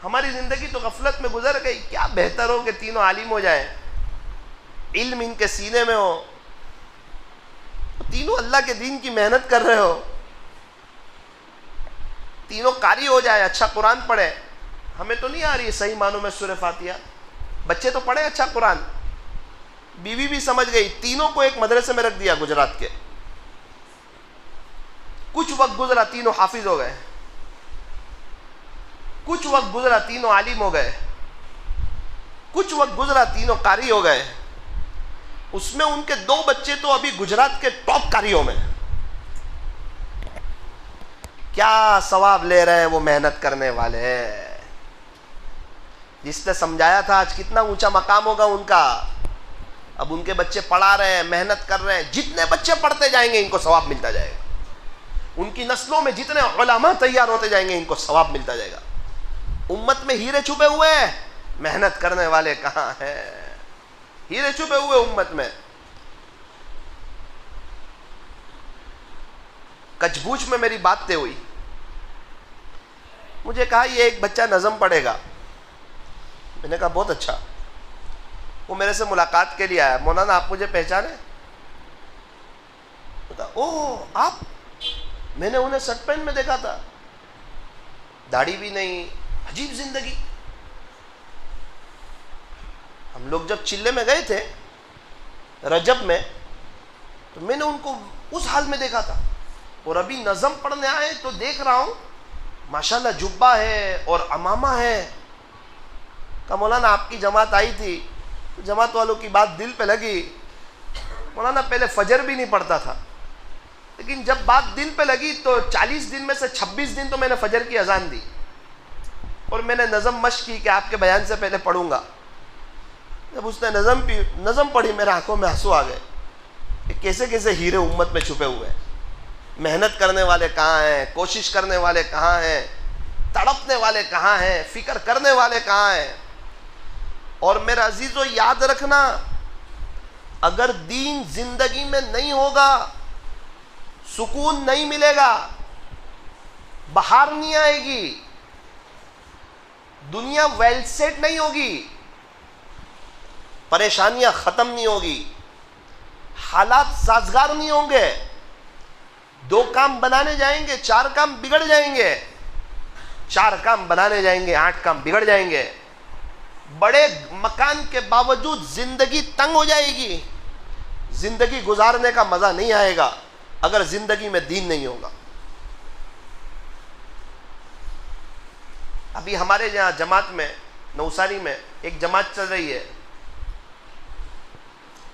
हमारी जिंदगी तो गफलत में गुजर गई, क्या बेहतर हो कि तीनों आलिम हो जाए, इल्म इनके सीने में हो, तीनों अल्लाह के दीन की मेहनत कर रहे हो, तीनों कारी हो जाए, अच्छा कुरान पढ़े। हमें तो नहीं आ रही सही मानों में सूरह फातिहा, बच्चे तो पढ़े अच्छा कुरान, बीवी भी समझ गई, तीनों को एक मदरसे में रख दिया गुजरात के। कुछ वक्त गुजरा, तीनों हाफिज हो गए, कुछ वक्त गुजरा, तीनों आलिम हो गए, कुछ वक्त गुजरा, तीनों कारी हो गए। उसमें उनके 2 बच्चे तो अभी गुजरात के टॉप कारियों में। क्या सवाब ले रहे हैं वो मेहनत करने वाले, जिसने समझाया था आज कितना ऊंचा मकाम होगा उनका। अब उनके बच्चे पढ़ा रहे हैं, मेहनत कर रहे हैं, जितने बच्चे पढ़ते जाएंगे इनको सवाब मिलता जाएगा। उनकी नस्लों में जितने उलमा तैयार होते जाएंगे इनको सवाब मिलता जाएगा। उम्मत में हीरे छुपे हुए हैं, मेहनत करने वाले कहाँ हैं? हीरे छुपे हुए उम्मत में। कचबूच में मेरी बात तय हुई, मुझे कहा ये एक बच्चा नज़म पढ़ेगा। मैंने कहा बहुत अच्छा। वो मेरे से मुलाकात के लिए आया, मौलाना आप मुझे पहचाने? ओह आप, मैंने उन्हें शर्ट पैंट में देखा था, दाढ़ी भी नहीं, अजीब जिंदगी। हम लोग जब चिल्ले में गए थे रजब में, तो मैंने उनको उस हाल में देखा था, और अभी नज़म पढ़ने आए तो देख रहा हूँ माशाल्लाह जुब्बा है और अमामा है। कहा मौलाना आपकी जमात आई थी, तो जमात वालों की बात दिल पे लगी। मौलाना पहले फजर भी नहीं पढ़ता था, लेकिन जब बात दिल पे लगी तो 40 दिन में से 26 दिन तो मैंने फजर की अजान दी, और मैंने नज़म मश्क की कि आपके बयान से पहले पढ़ूंगा। जब उसने नज़म पढ़ी, मेरे आंखों में आंसू आ गए। कैसे कैसे हीरे उम्मत में छुपे हुए हैं। मेहनत करने वाले कहाँ हैं, कोशिश करने वाले कहाँ हैं, तड़पने वाले कहाँ हैं, फिक्र करने वाले कहाँ हैं। और मेरा अजीजों याद रखना, अगर दीन जिंदगी में नहीं होगा, सुकून नहीं मिलेगा, बाहर नहीं आएगी, दुनिया वेल सेट नहीं होगी, परेशानियां खत्म नहीं होगी, हालात साजगार नहीं होंगे। 2 काम बनाने जाएंगे, 4 काम बिगड़ जाएंगे, 4 काम बनाने जाएंगे, 8 काम बिगड़ जाएंगे। बड़े मकान के बावजूद जिंदगी तंग हो जाएगी, जिंदगी गुजारने का मजा नहीं आएगा अगर जिंदगी में दीन नहीं होगा। अभी हमारे यहाँ जमात में, नौसारी में एक जमात चल रही है,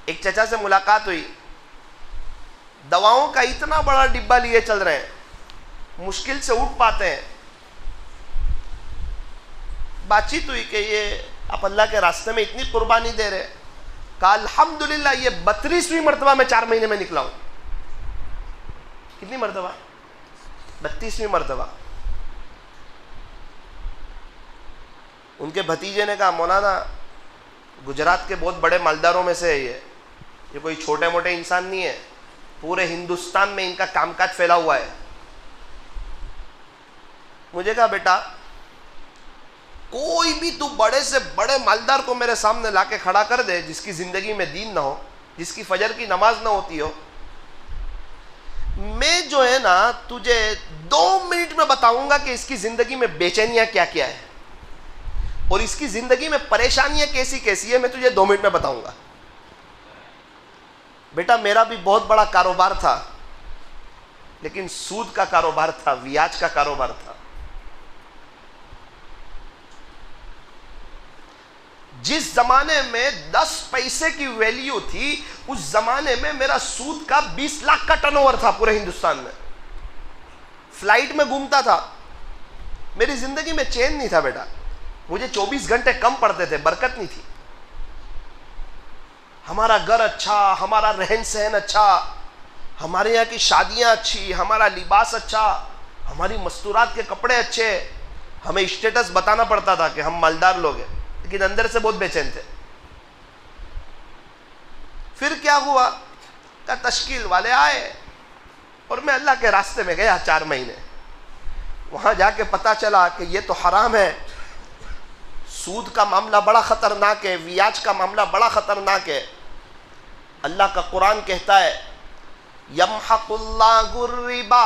एक चचा से मुलाकात हुई, दवाओं का इतना बड़ा डिब्बा लिए चल रहे हैं, मुश्किल से उठ पाते हैं। बातचीत हुई कि ये आप अल्लाह के रास्ते में इतनी कुर्बानी दे रहे। कहा अल्हम्दुलिल्लाह ये 32वीं मरतबा मैं 4 महीने में निकला हूं। कितनी मरतबा? 32वीं मरतबा। उनके भतीजे ने कहा मौलाना गुजरात के बहुत बड़े मालदारों में से है ये कोई छोटे मोटे इंसान नहीं है, पूरे हिंदुस्तान में इनका कामकाज फैला हुआ है। मुझे कहा बेटा कोई भी तू बड़े से बड़े मालदार को मेरे सामने लाके खड़ा कर दे जिसकी जिंदगी में दीन ना हो, जिसकी फजर की नमाज ना होती हो, मैं जो है ना तुझे 2 मिनट में बताऊंगा कि इसकी जिंदगी में बेचैनियां क्या क्या है और इसकी जिंदगी में परेशानियां कैसी कैसी है, मैं तुझे 2 मिनट में बताऊंगा। बेटा मेरा भी बहुत बड़ा कारोबार था, लेकिन सूद का कारोबार था, ब्याज का कारोबार था। जिस जमाने में 10 पैसे की वैल्यू थी, उस जमाने में मेरा सूद का 20 लाख का टर्नओवर था पूरे हिंदुस्तान में। फ्लाइट में घूमता था, मेरी जिंदगी में चैन नहीं था बेटा। मुझे 24 घंटे कम पड़ते थे, बरकत नहीं थी। हमारा घर अच्छा, हमारा रहन सहन अच्छा, हमारे यहाँ की शादियां अच्छी, हमारा लिबास अच्छा, हमारी मस्तूरात के कपड़े अच्छे। हमें स्टेटस बताना पड़ता था कि हम मालदार लोग हैं, लेकिन अंदर से बहुत बेचैन थे। फिर क्या हुआ, का तश्कील वाले आए और मैं अल्लाह के रास्ते में गया 4 महीने। वहां जाके पता चला कि ये तो हराम है, सूद का मामला बड़ा खतरनाक है, ब्याज का मामला बड़ा खतरनाक है। अल्लाह का कुरान कहता है यमहकुल्लाहु रिबा,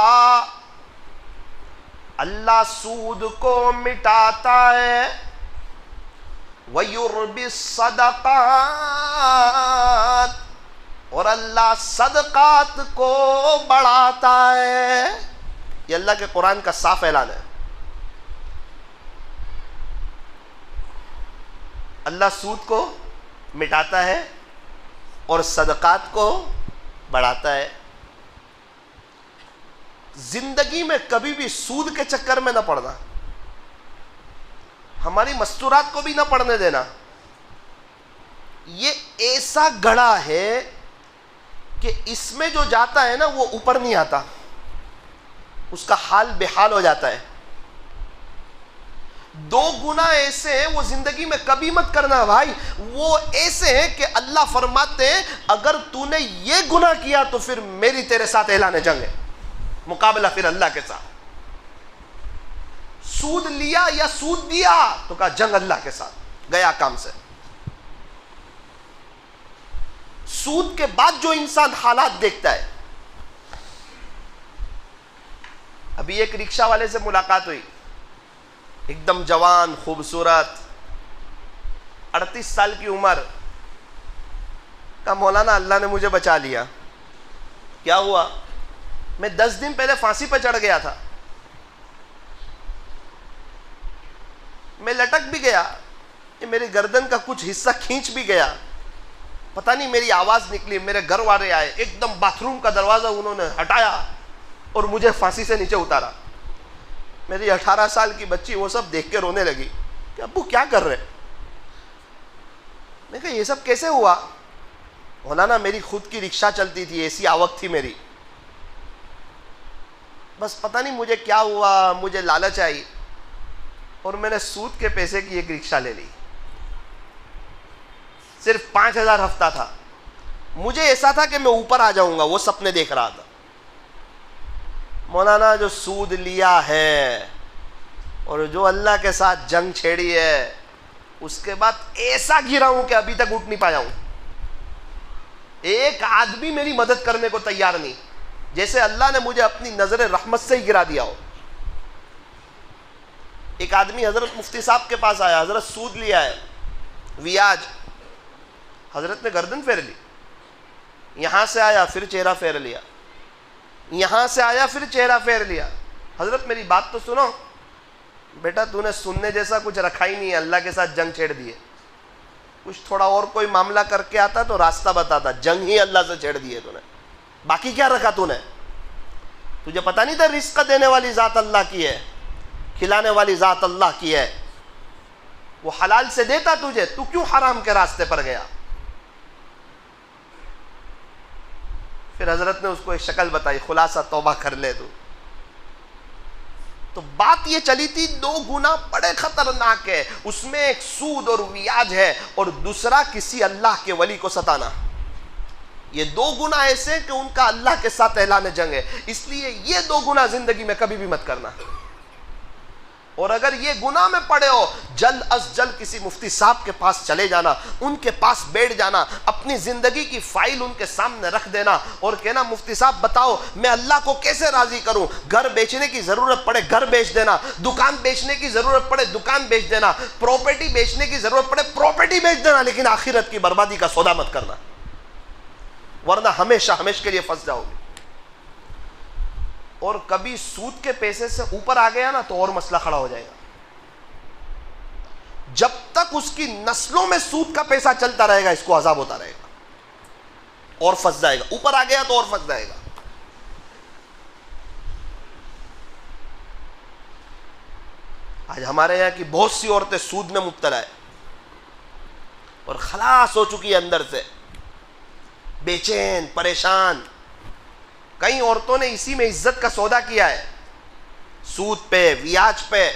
अल्लाह सूद को मिटाता है, वयुर्बि सदकात, और अल्लाह सदकात को बढ़ाता है। ये अल्लाह के कुरान का साफ ऐलान है। अल्लाह सूद को मिटाता है और सदकात को बढ़ाता है। जिंदगी में कभी भी सूद के चक्कर में ना पड़ना, हमारी मस्तूरात को भी ना पड़ने देना। ये ऐसा गड़ा है कि इसमें जो जाता है ना वो ऊपर नहीं आता, उसका हाल बेहाल हो जाता है। 2 गुना ऐसे हैं वो जिंदगी में कभी मत करना भाई। वो ऐसे हैं कि अल्लाह फरमाते हैं अगर तूने ये गुनाह किया तो फिर मेरी तेरे साथ ऐलान जंग है, मुकाबला फिर अल्लाह के साथ। सूद लिया या सूद दिया तो कहा जंग अल्लाह के साथ, गया काम से। सूद के बाद जो इंसान हालात देखता है, अभी एक रिक्शा वाले से मुलाकात हुई, एकदम जवान खूबसूरत, 38 साल की उम्र का। मौलाना अल्लाह ने मुझे बचा लिया। क्या हुआ, मैं 10 दिन पहले फांसी पर चढ़ गया था, मैं लटक भी गया, ये मेरी गर्दन का कुछ हिस्सा खींच भी गया, पता नहीं मेरी आवाज निकली। मेरे घर वाले आए, एकदम बाथरूम का दरवाजा उन्होंने हटाया और मुझे फांसी से नीचे उतारा। मेरी 18 साल की बच्ची वो सब देख के रोने लगी कि अब्बू क्या कर रहे। मैं कहा ये सब कैसे हुआ। मौलाना मेरी खुद की रिक्शा चलती थी, ऐसी आवक थी मेरी, बस पता नहीं मुझे क्या हुआ, मुझे लालच आई और मैंने सूद के पैसे की एक रिक्शा ले ली। सिर्फ 5000 हफ्ता था। मुझे ऐसा था कि मैं ऊपर आ जाऊंगा, वो सपने देख रहा था। मौलाना जो सूद लिया है और जो अल्लाह के साथ जंग छेड़ी है, उसके बाद ऐसा गिरा हूं कि अभी तक उठ नहीं पाया हूं। एक आदमी मेरी मदद करने को तैयार नहीं, जैसे अल्लाह ने मुझे अपनी नजर रहमत से ही गिरा दिया हो। एक आदमी हजरत मुफ्ती साहब के पास आया, हजरत सूद लिया है, ब्याज। हजरत ने गर्दन फेर ली, यहां से आया फिर चेहरा फेर लिया, यहां से आया फिर चेहरा फेर लिया। हजरत मेरी बात तो सुनो बेटा, तूने सुनने जैसा कुछ रखा ही नहीं है, अल्लाह के साथ जंग छेड़ दिए। कुछ थोड़ा और कोई मामला करके आता तो रास्ता बताता, जंग ही अल्लाह से छेड़ दिए तूने। बाकी क्या रखा तूने? तुझे पता नहीं था रिस्क देने वाली जात अल्लाह की है, खिलाने वाली जात अल्लाह की है। वो हलाल से देता तुझे, तू क्यों हराम के रास्ते पर गया? फिर हजरत ने उसको एक शक्ल बताई, खुलासा तौबा कर ले तू। तो बात ये चली थी 2 गुना बड़े खतरनाक है, उसमें एक सूद और ब्याज है और दूसरा किसी अल्लाह के वली को सताना। ये 2 गुना ऐसे कि उनका अल्लाह के साथ ऐलान जंग है। इसलिए ये 2 गुना जिंदगी में कभी भी मत करना। और अगर ये गुनाह में पड़े हो, जल्द अज जल्द किसी मुफ्ती साहब के पास चले जाना, उनके पास बैठ जाना, अपनी जिंदगी की फाइल उनके सामने रख देना और कहना मुफ्ती साहब बताओ मैं अल्लाह को कैसे राजी करूं। घर बेचने की जरूरत पड़े घर बेच देना, दुकान बेचने की जरूरत पड़े दुकान बेच देना, प्रॉपर्टी बेचने की जरूरत पड़े प्रॉपर्टी बेच देना, लेकिन आखिरत की बर्बादी का सौदा मत करना, वरना हमेशा हमेशा के लिए फंस जाओगे। और कभी सूद के पैसे से ऊपर आ गया ना तो और मसला खड़ा हो जाएगा। जब तक तक उसकी नस्लों में सूद का पैसा चलता रहेगा, इसको अजाब होता रहेगा और फंस जाएगा। ऊपर आ गया तो और फंस जाएगा। आज हमारे यहां की बहुत सी औरतें सूद में मुब्तला है और खलास हो चुकी है, अंदर से बेचैन परेशान। कई औरतों ने इसी में इज्जत का सौदा किया है, सूद पे, ब्याज पे।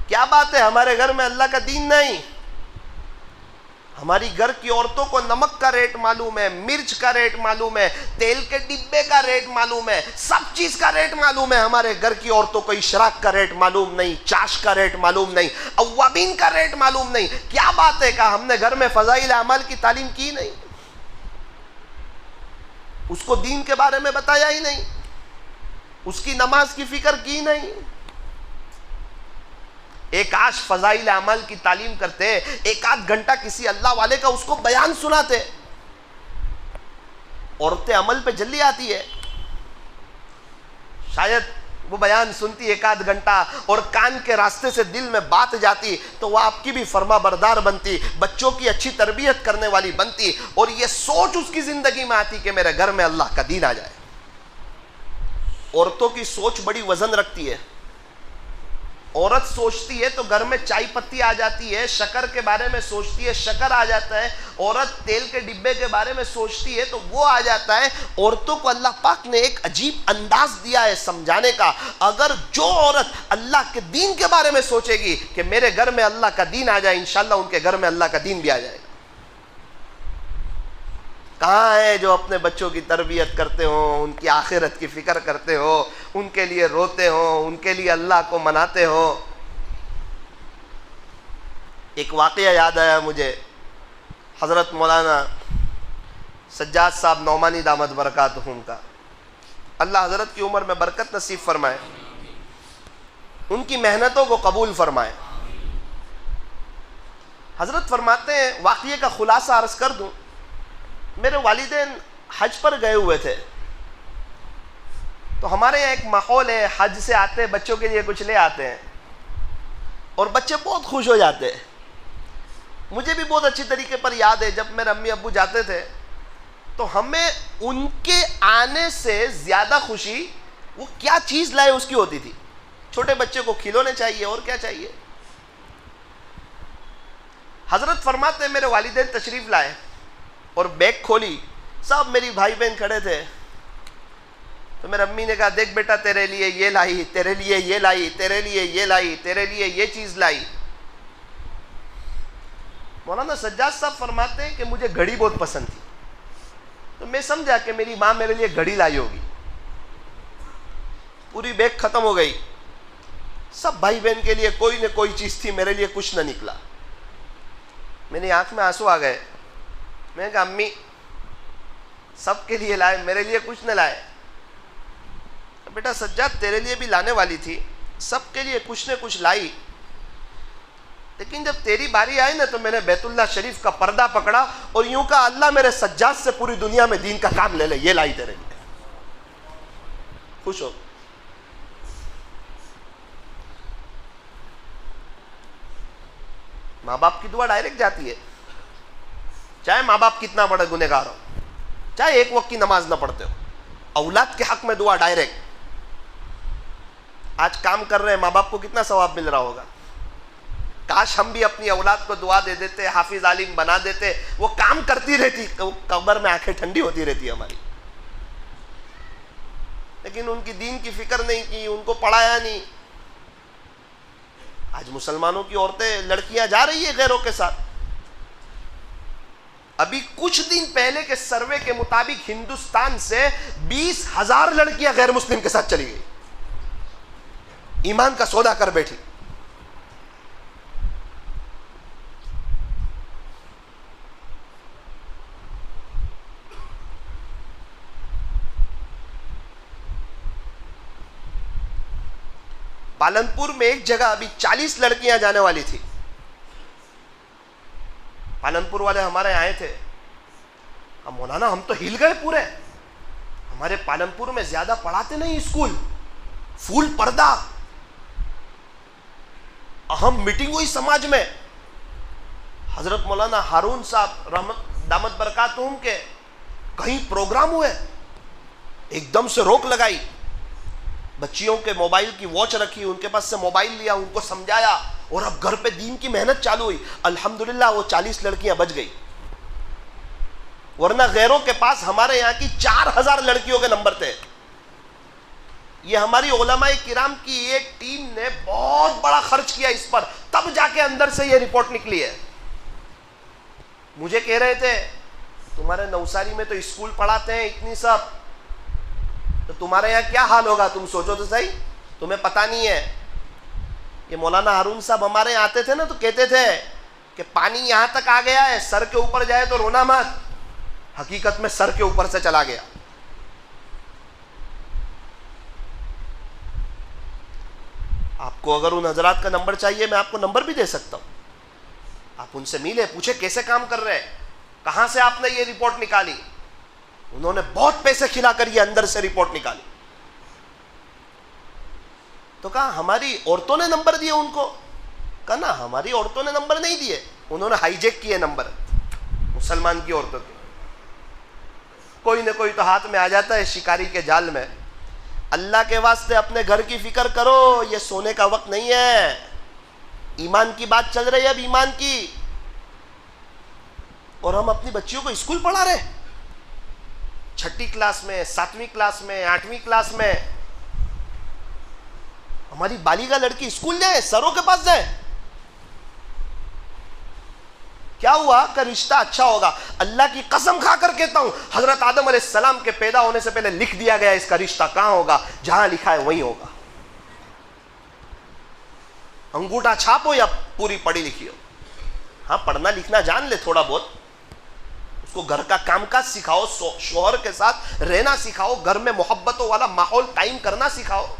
क्या बात है, हमारे घर में अल्लाह का दीन नहीं। हमारी घर की औरतों को नमक का रेट मालूम है, मिर्च का रेट मालूम है, तेल के डिब्बे का रेट मालूम है, सब चीज का रेट मालूम है। हमारे घर की औरतों को इशराक का रेट मालूम नहीं, चाश का रेट मालूम नहीं, अव्वाबीन का रेट मालूम नहीं। क्या बात है, कहा हमने घर में फजाइल अमाल की तालीम की नहीं, उसको दीन के बारे में बताया ही नहीं, उसकी नमाज की फिक्र की नहीं। एक आश फजाइल अमल की तालीम करते, एक आध घंटा किसी अल्लाह वाले का उसको बयान सुनाते, औरतें अमल पे जल्दी आती है। शायद वो बयान सुनती एक आध घंटा और कान के रास्ते से दिल में बात जाती तो वह आपकी भी फर्मा बरदार बनती, बच्चों की अच्छी तरबियत करने वाली बनती और ये सोच उसकी जिंदगी में आती कि मेरे घर में अल्लाह का दीन आ जाए। औरतों की सोच बड़ी वजन रखती है। औरत सोचती है तो घर में चाय पत्ती आ जाती है, शक्कर के बारे में सोचती है, शक्कर आ जाता है। औरत तेल के डिब्बे के बारे में सोचती है तो वो आ जाता है। औरतों को अल्लाह पाक ने एक अजीब अंदाज दिया है समझाने का। अगर जो औरत अल्लाह के दीन के बारे में सोचेगी कि मेरे घर में अल्लाह का दीन आ जाए, इंशाल्लाह उनके घर में अल्लाह का दीन भी आ जाएगा। कहाँ है जो अपने बच्चों की तरबियत करते हो, उनकी आखिरत की फिक्र करते हो, उनके लिए रोते हो, उनके लिए अल्लाह को मनाते हो। एक वाक़या याद आया मुझे, हज़रत मौलाना सज्जाद साहब नौमानी दामद बरकातहुम का, अल्लाह हज़रत की उम्र में बरकत नसीब फरमाए, उनकी मेहनतों को कबूल फरमाए। हज़रत फरमाते हैं, वाक़ये का खुलासा अर्ज़ कर दूँ, मेरे वालिदैन हज पर गए हुए थे तो हमारे यहाँ एक माहौल है, हज से आते हैं बच्चों के लिए कुछ ले आते हैं और बच्चे बहुत खुश हो जाते हैं। मुझे भी बहुत अच्छी तरीके पर याद है, जब मेरे अम्मी अब्बू जाते थे तो हमें उनके आने से ज़्यादा खुशी वो क्या चीज़ लाए उसकी होती थी। छोटे बच्चे को खिलौने चाहिए और क्या चाहिए। हज़रत फरमाते हैं, मेरे वालिदैन तशरीफ़ लाए और बैग खोली, सब मेरी भाई बहन खड़े थे। तो मेरी अम्मी ने कहा, देख बेटा तेरे लिए ये लाई, तेरे लिए ये लाई, तेरे लिए ये लाई, तेरे लिए ये चीज़ लाई। मौलाना सज्जाद साहब फरमाते हैं कि मुझे घड़ी बहुत पसंद थी तो मैं समझा कि मेरी माँ मेरे लिए घड़ी लाई होगी। पूरी बैग ख़त्म हो गई, सब भाई बहन के लिए कोई न कोई चीज़ थी, मेरे लिए कुछ न निकला। मेरी आँख में आंसू आ गए। मैं कहा, अम्मी सबके लिए लाए, मेरे लिए कुछ न लाए। तो बेटा सज्जाद तेरे लिए भी लाने वाली थी, सबके लिए कुछ न कुछ लाई, लेकिन जब तेरी बारी आई ना तो मैंने बैतुल्लाह शरीफ का पर्दा पकड़ा और यूं कहा, अल्लाह मेरे सज्जाद से पूरी दुनिया में दीन का काम ले ले, ये लाई तेरे लिए। खुश हो। माँ बाप की दुआ डायरेक्ट जाती है, चाहे माँ बाप कितना बड़ा गुनहगार हो, चाहे एक वक्त की नमाज ना पढ़ते हो, औलाद के हक में दुआ डायरेक्ट। आज काम कर रहे हैं, माँ बाप को कितना सवाब मिल रहा होगा। काश हम भी अपनी औलाद को दुआ दे देते, हाफिज आलिम बना देते, वो काम करती रहती, कब्र में आंखें ठंडी होती रहती हमारी। लेकिन उनकी दीन की फिक्र नहीं की, उनको पढ़ाया नहीं। आज मुसलमानों की औरतें, लड़कियां जा रही है गैरों के साथ। अभी कुछ दिन पहले के सर्वे के मुताबिक हिंदुस्तान से 20,000 लड़कियां गैर मुस्लिम के साथ चली गई, ईमान का सौदा कर बैठी। पालनपुर में एक जगह अभी 40 लड़कियां जाने वाली थी। पालनपुर वाले हमारे आए थे, हम मौलाना हम तो हिल गए पूरे, हमारे पालनपुर में ज्यादा पढ़ाते नहीं स्कूल, फुल पर्दा। अहम मीटिंग हुई समाज में, हजरत मौलाना हारून साहब रहमत दामत बरकातुहुम के कहीं प्रोग्राम हुए, एकदम से रोक लगाई, बच्चियों के मोबाइल की वॉच रखी, उनके पास से मोबाइल लिया, उनको समझाया, और अब घर पे दीन की मेहनत चालू हुई। अल्हम्दुलिल्लाह वो 40 लड़कियां बच गई, वरना गैरों के पास हमारे यहाँ की 4000 लड़कियों के नंबर थे। ये हमारी उलमाए किराम की एक टीम ने बहुत बड़ा खर्च किया इस पर, तब जाके अंदर से ये रिपोर्ट निकली है। मुझे कह रहे थे तुम्हारे नवसारी में तो स्कूल पढ़ाते हैं इतनी सब, तो तुम्हारे यहाँ क्या हाल होगा, तुम सोचो तो सही, तुम्हें पता नहीं है। ये मौलाना हारून साहब हमारे यहाँ आते थे ना, तो कहते थे कि पानी यहाँ तक आ गया है, सर के ऊपर जाए तो रोना मत। हकीकत में सर के ऊपर से चला गया। आपको अगर उन हजरात का नंबर चाहिए, मैं आपको नंबर भी दे सकता हूं, आप उनसे मिले, पूछे कैसे काम कर रहे हैं, कहां से आपने ये रिपोर्ट निकाली। उन्होंने बहुत पैसे खिलाकर ये अंदर से रिपोर्ट निकाली। तो कहा हमारी औरतों ने नंबर दिए उनको, कहा ना हमारी औरतों ने नंबर नहीं दिए, उन्होंने हाईजेक किए नंबर मुसलमान की औरतों के। कोई ना कोई तो हाथ में आ जाता है शिकारी के जाल में। अल्लाह के वास्ते अपने घर की फिक्र करो, ये सोने का वक्त नहीं है। ईमान की बात चल रही है अब, ईमान की, और हम अपनी बच्चियों को स्कूल पढ़ा रहे, 6ठी क्लास में, 7वीं क्लास में, 8वीं क्लास में। हमारी बालिगा लड़की स्कूल जाए, सरों के पास जाए, क्या हुआ का रिश्ता अच्छा होगा। अल्लाह की कसम खाकर कहता हूं, हजरत आदम अलैहिस्सलाम के पैदा होने से पहले लिख दिया गया इसका रिश्ता कहां होगा, जहां लिखा है वहीं होगा। अंगूठा छाप हो या पूरी पढ़ी लिखी हो, हाँ पढ़ना लिखना जान ले थोड़ा बहुत, उसको घर का कामकाज सिखाओ, शोहर के साथ रहना सिखाओ, घर में मोहब्बतों वाला माहौल कायम करना सिखाओ।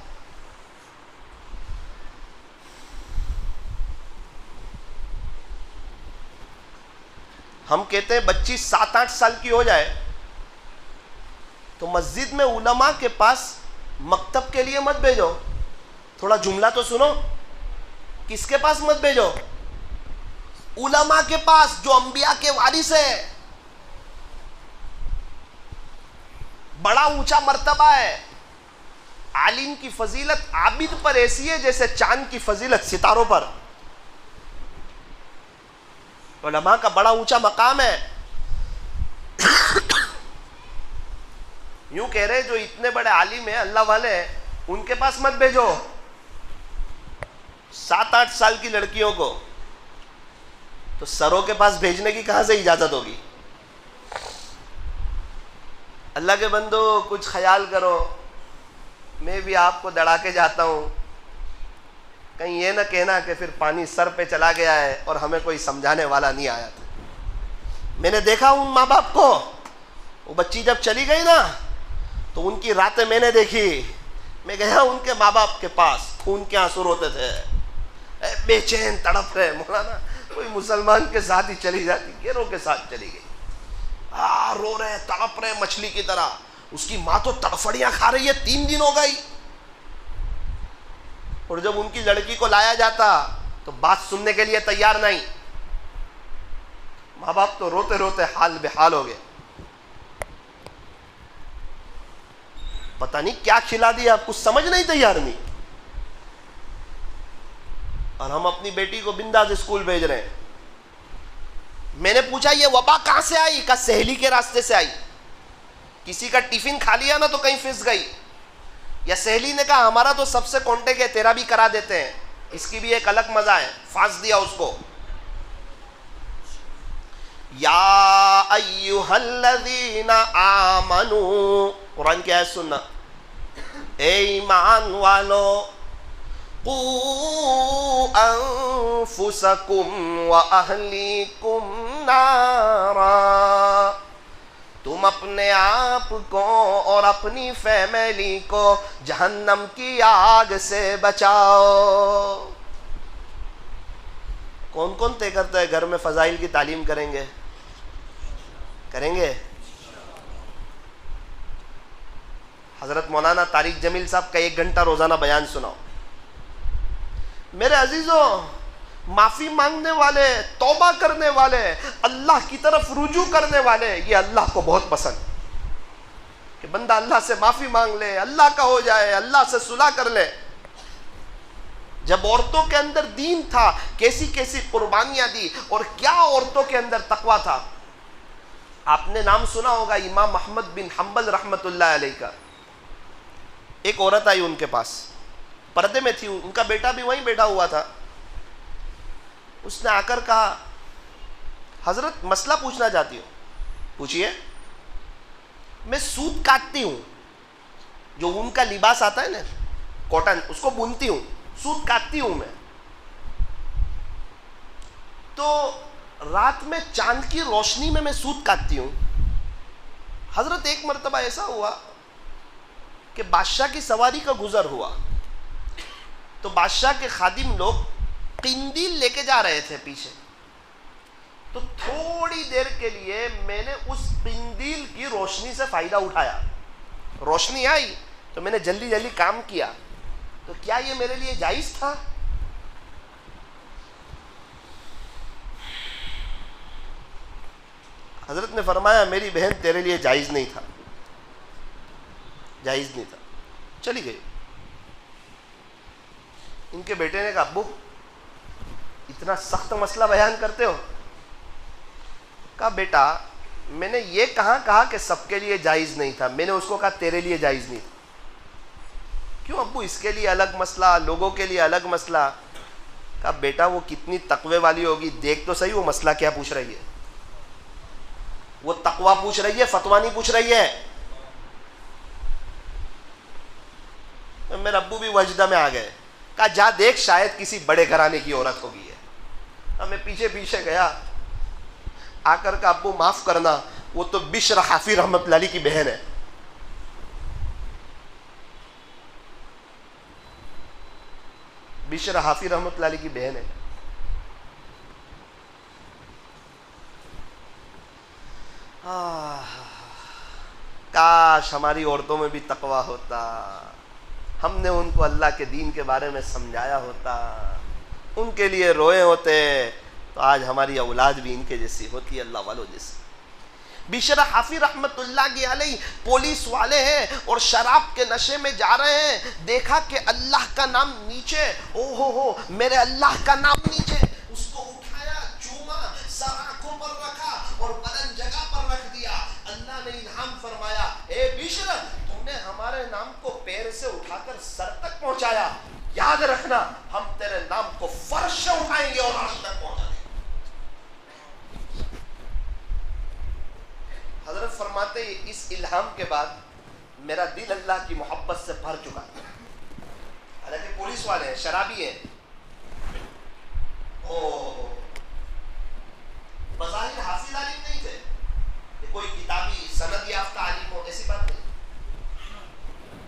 हम कहते हैं बच्ची 7-8 साल की हो जाए तो मस्जिद में उलमा के पास मकतब के लिए मत भेजो। थोड़ा जुमला तो सुनो, किसके पास मत भेजो? उलमा के पास, जो अंबिया के वारिस है। बड़ा ऊंचा मर्तबा है। आलिम की फजीलत आबिद पर ऐसी है जैसे चांद की फजीलत सितारों पर। उलमा का बड़ा ऊंचा मकाम है। यूं कह रहे जो इतने बड़े आलिम है, अल्लाह वाले हैं, उनके पास मत भेजो 7-8 साल की लड़कियों को, तो सरों के पास भेजने की कहां से इजाजत होगी? अल्लाह के बंदो कुछ ख्याल करो, मैं भी आपको दड़ा के जाता हूं, कहीं ये ना कहना कि फिर पानी सर पे चला गया है और हमें कोई समझाने वाला नहीं आया था। मैंने देखा उन माँ बाप को, वो बच्ची जब चली गई ना तो उनकी रातें मैंने देखी। मैं गया उनके माँ बाप के पास, खून के आंसू रोते थे, बेचैन तड़प रहे। मौलाना कोई मुसलमान के साथ ही चली जाती, गैरों के साथ चली गई, रो रहे तड़प रहे मछली की तरह। उसकी माँ तो तड़फड़ियां खा रही है, 3 दिन हो गई। और जब उनकी लड़की को लाया जाता तो बात सुनने के लिए तैयार नहीं। माँ बाप तो रोते रोते हाल बेहाल हो गए। पता नहीं क्या खिला दिया, कुछ समझ नहीं तैयार नहीं। और हम अपनी बेटी को बिंदास स्कूल भेज रहे हैं। मैंने पूछा ये वबा कहां से आई? का सहेली के रास्ते से आई। किसी का टिफिन खा लिया ना तो कहीं फिस गई, या सहेली ने कहा हमारा तो सबसे कांटेक्ट है, तेरा भी करा देते हैं, इसकी भी एक अलग मजा है, फांस दिया उसको। या अय्युहल्लज़ीना आमनू, कुरान की आयत सुनना, ए ईमान वालो, कू अनफुसकुम व अहलीकुम नारा, तुम अपने आप को और अपनी फैमिली को जहन्नम की आग से बचाओ। कौन कौन तय करता है घर में फजाइल की तालीम करेंगे? करेंगे? हजरत मौलाना तारिक जमील साहब का 1 घंटा रोजाना बयान सुनाओ। मेरे अजीजों, माफी मांगने वाले, तौबा करने वाले, अल्लाह की तरफ रुजू करने वाले, ये अल्लाह को बहुत पसंद कि बंदा अल्लाह से माफी मांग ले, अल्लाह का हो जाए, अल्लाह से सुलह कर ले। जब औरतों के अंदर दीन था, कैसी कैसी कुर्बानियां दी, और क्या औरतों के अंदर तकवा था। आपने नाम सुना होगा इमाम अहमद बिन हम्बल रहमतुल्लाह अलैह का। एक औरत आई उनके पास, पर्दे में थी, उनका बेटा भी वहीं बैठा हुआ था। उसने आकर कहा, हजरत मसला पूछना चाहती हूँ। पूछिए। मैं सूत काटती हूँ, जो ऊन का लिबास आता है ना, कॉटन, उसको बुनती हूँ, सूत काटती हूँ मैं। तो रात में चांद की रोशनी में मैं सूत काटती हूँ। हजरत एक मर्तबा ऐसा हुआ कि बादशाह की सवारी का गुजर हुआ, तो बादशाह के खादिम लोग किंदील लेके जा रहे थे पीछे। तो थोड़ी देर के लिए मैंने उस किंदील की रोशनी से फायदा उठाया। रोशनी आई तो मैंने जल्दी जल्दी काम किया। तो क्या ये मेरे लिए जायज था? हजरत ने फरमाया, मेरी बहन तेरे लिए जायज नहीं था, जायज नहीं था। चली गई। इनके बेटे ने कहा, अब्बू इतना सख्त मसला बयान करते हो? कहा, बेटा मैंने ये कहा कि सबके लिए जायज नहीं था, मैंने उसको कहा तेरे लिए जायज नहीं था। क्यों अब्बू, इसके लिए अलग मसला, लोगों के लिए अलग मसला? कहा, बेटा वो कितनी तकवे वाली होगी, देख तो सही वो मसला क्या पूछ रही है। वो तकवा पूछ रही है, फतवा नहीं पूछ रही है। मेरे अब्बू भी वजदा में आ गए। कहा, जा देख, शायद किसी बड़े घराने की औरत होगी है। मैं पीछे पीछे गया, आकर का, अब्बू माफ करना, वो तो बिश्र हाफी रहमतुल्लाह अलैह की बहन है। बिश्र हाफी रहमतुल्लाह अलैह की बहन है। काश हमारी औरतों में भी तकवा होता, हमने उनको अल्लाह के दीन के बारे में समझाया होता, उनके लिए रोए होते, तो आज हमारी औलाद भी इनके जैसी होती, अल्लाह वालों जैसी। बिशरा हाफी रहमतुल्लाह की अलैह पुलिस वाले हैं और शराब के नशे में जा रहे हैं। देखा कि अल्लाह का नाम नीचे, ओहो हो मेरे अल्लाह का नाम नीचे, उसको उठाया, चूमा, सर आंखों पर रखा और बदन जगह पर रख दिया। अल्लाह ने इल्हाम फरमाया, ए बिशर, तुमने हमारे नाम को पैर से उठाकर सर तक पहुंचाया, याद रखना हम तेरे नाम को फर्श से उठाएंगे और अर्श तक पहुंचा देंगे। हजरत फरमाते, इस इल्हाम के बाद मेरा दिल अल्लाह की मोहब्बत से भर चुका। हालांकि पुलिस वाले हैं, शराबी हैं, बज़ाहिर हाफिज आलिम नहीं थे, ये कोई किताबी सनद याफ्ता आलिम हो, ऐसी बात नहीं।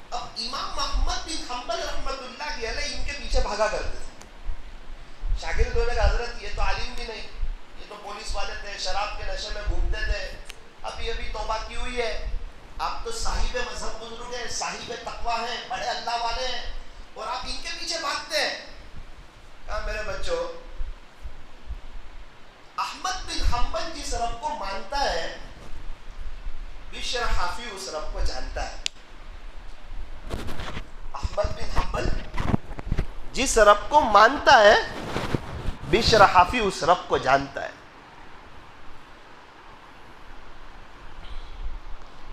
अब इमाम अहमद बिन हम्बल रहमतुल्लाह अलैह इनके पीछे भागा करते थे। शागिर्द होने का, हजरत ये तो आलिम भी नहीं, ये तो पुलिस वाले थे, शराब के नशे में घूमते थे, अभी अभी तौबा की हुई है, आप तो साहिब मजहब बुजुर्ग हैं, साहिब तकवा हैं, बड़े अल्लाह वाले हैं, और आप इनके पीछे भागते हैं। कहा, मेरे बच्चों, अहमद बिन हम्बल जिस रब को मानता है, बिशर हाफी उस रब को जानता है। अहमद बिन हम्बल जिस रब को मानता है, बिशर हाफी उस रब को जानता है।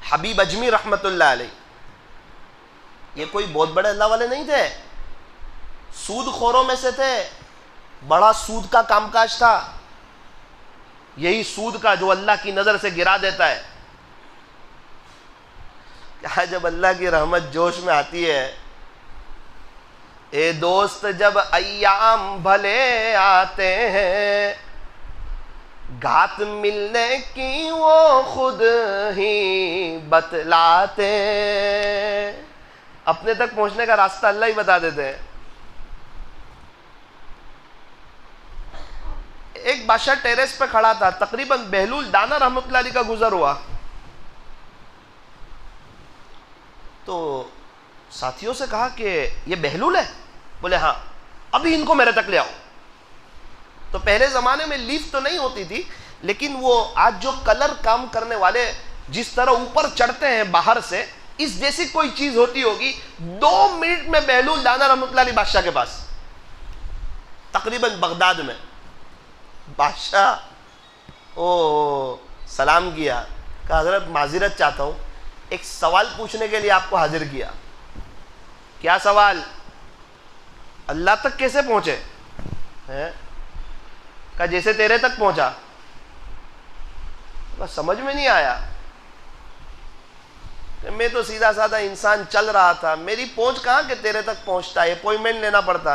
हबीब अजमी रहमतुल्लाह अलैह, ये कोई बहुत बड़े अल्लाह वाले नहीं थे, सूद खोरों में से थे, बड़ा सूद का कामकाज था, यही सूद का जो अल्लाह की नजर से गिरा देता है। क्या जब अल्लाह की रहमत जोश में आती है, ए दोस्त जब अय्याम भले आते हैं, घात मिलने की वो खुद ही बतलाते, अपने तक पहुंचने का रास्ता अल्लाह ही बता देते हैं। एक बादशाह टेरेस पे खड़ा था, तकरीबन बहलूल दाना रहमतुल्लाह अलैह का गुजर हुआ, तो साथियों से कहा कि ये बहलूल है? बोले हाँ, अभी इनको मेरे तक ले आओ। तो पहले ज़माने में लिफ्ट तो नहीं होती थी, लेकिन वो आज जो कलर काम करने वाले जिस तरह ऊपर चढ़ते हैं बाहर से, इस जैसी कोई चीज़ होती होगी। 2 मिनट में बहलूल दाना रहमतुल्लाह अलैह बादशाह के पास, तकरीबन बगदाद में। बादशाह ओ सलाम किया, कहा हज़रत माज़िरत चाहता हूँ, एक सवाल पूछने के लिए आपको हाजिर किया। क्या सवाल? अल्लाह तक कैसे पहुँचे हैं? कहा जैसे तेरे तक पहुँचा। बस समझ में नहीं आया। मैं तो सीधा साधा इंसान चल रहा था, मेरी पहुँच कहाँ के तेरे तक पहुँचता है, अपॉइंटमेंट लेना पड़ता,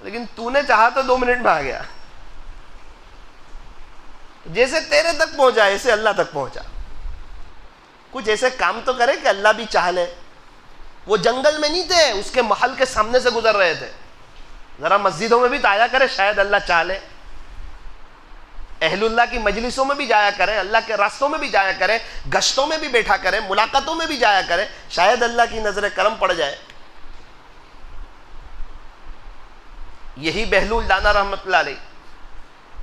लेकिन तूने चाहा तो 2 मिनट में आ गया। जैसे तेरे तक पहुंचा ऐसे अल्लाह तक पहुंचा। कुछ ऐसे काम तो करे कि अल्लाह भी चाह ले। वो जंगल में नहीं थे, उसके महल के सामने से गुजर रहे थे। जरा मस्जिदों में भी तो आया करे, शायद अल्लाह चाह ले। अहलुल्लाह की मजलिसों में भी जाया करें, अल्लाह के रास्तों में भी जाया करें, गश्तों में भी बैठा करें, मुलाकातों में भी जाया करें, शायद अल्लाह की नजर करम पड़ जाए। यही बहलूल दाना रहमतुल्लाह अलैह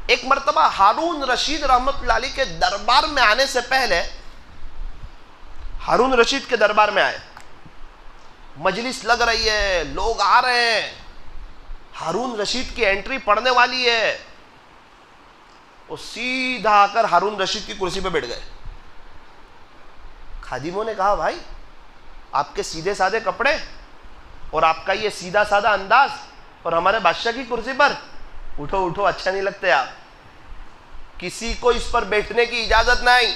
एक मर्तबा हारून रशीद रहमतुल्लाह अलैह के दरबार में आने से पहले, हारून रशीद के दरबार में आए, मजलिस लग रही है, लोग आ रहे हैं, हारून रशीद की एंट्री पड़ने वाली है। वो सीधा आकर हारून रशीद की कुर्सी पे बैठ गए। खादिमों ने कहा भाई आपके सीधे साधे कपड़े और आपका ये सीधा साधा अंदाज और हमारे बादशाह की कुर्सी पर, उठो उठो, अच्छा नहीं लगते आप, किसी को इस पर बैठने की इजाजत नहीं।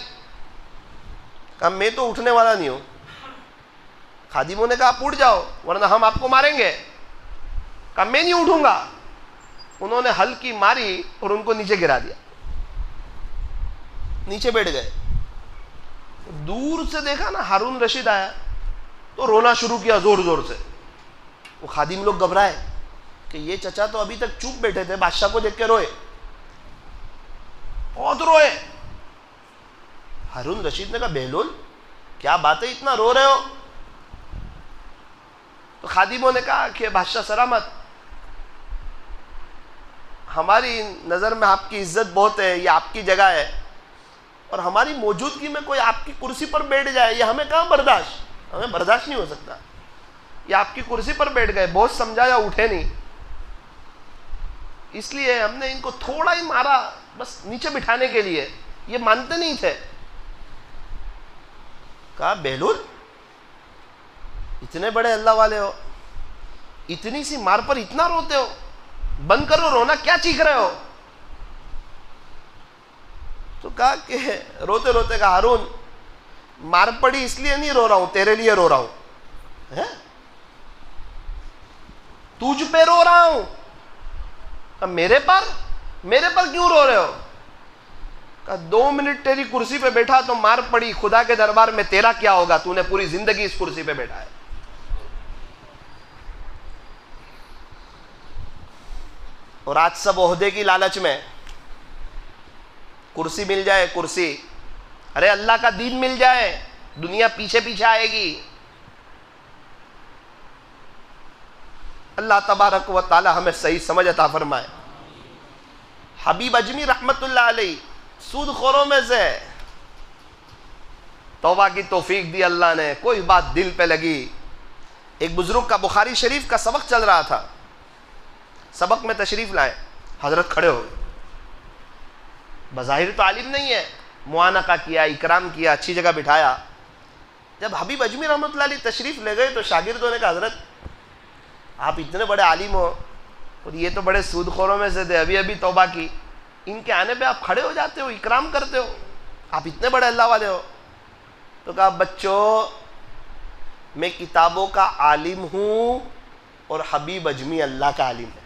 कहा मैं तो उठने वाला नहीं हूं। खादिमों ने कहा आप उठ जाओ वरना हम आपको मारेंगे। कहा मैं नहीं उठूंगा। उन्होंने हल्की मारी और उनको नीचे गिरा दिया, नीचे बैठ गए। दूर से देखा ना हारून रशीद आया तो रोना शुरू किया जोर जोर से। वो खादिम लोग घबराए कि ये चचा तो अभी तक चुप बैठे थे, बादशाह को देख के रोए, बहुत रोए। हारून रशीद ने कहा बहलूल क्या बात है, इतना रो रहे हो? तो खादिमों ने कहा कि बादशाह सलामत, हमारी नज़र में आपकी इज्जत बहुत है, ये आपकी जगह है, और हमारी मौजूदगी में कोई आपकी कुर्सी पर बैठ जाए ये हमें कहाँ बर्दाश्त, हमें बर्दाश्त नहीं हो सकता। ये आपकी कुर्सी पर बैठ गए, बहुत समझाया, उठे नहीं, इसलिए हमने इनको थोड़ा ही मारा बस नीचे बिठाने के लिए, ये मानते नहीं थे। कहा बहलूल इतने बड़े अल्लाह वाले हो, इतनी सी मार पर इतना रोते हो, बंद करो रोना, क्या चीख रहे हो? तो कहा कि रोते रोते कहा हारून मार पड़ी इसलिए नहीं रो रहा हूं, तेरे लिए रो रहा हूं, है? तुझ पे रो रहा हूं। मेरे पर क्यों रो रहे हो? कहा 2 मिनट तेरी कुर्सी पे बैठा तो मार पड़ी, खुदा के दरबार में तेरा क्या होगा, तूने पूरी जिंदगी इस कुर्सी पे बैठा है। और आज सब ओहदे की लालच में, कुर्सी मिल जाए कुर्सी, अरे अल्लाह का दीन मिल जाए, दुनिया पीछे पीछे आएगी। अल्लाह तबारक व ताला हमें सही समझ अता फरमाए। हबीब अजमी रहमतुल्लाह अलैह सूदखोरों में से, तौबा की तौफीक दी अल्लाह ने, कोई बात दिल पे लगी। एक बुजुर्ग का बुखारी शरीफ का सबक चल रहा था, सबक में तशरीफ लाए, हजरत खड़े हो गए, बज़ाहिर तो आलिम नहीं है, मुआनका किया, इकराम किया, अच्छी जगह बिठाया। जब हबीब अजमी रहमतुल्लाह अलैह तशरीफ ले गए तो शागिर्दों ने कहा हजरत आप इतने बड़े आलिम हो और ये तो बड़े सूदखोरों में से थे, अभी अभी तौबा की, इनके आने पे आप खड़े हो जाते हो, इकराम करते हो, आप इतने बड़े अल्लाह वाले हो। तो कहा बच्चों मैं किताबों का आलिम हूँ और हबीब अजमी अल्लाह का आलिम है,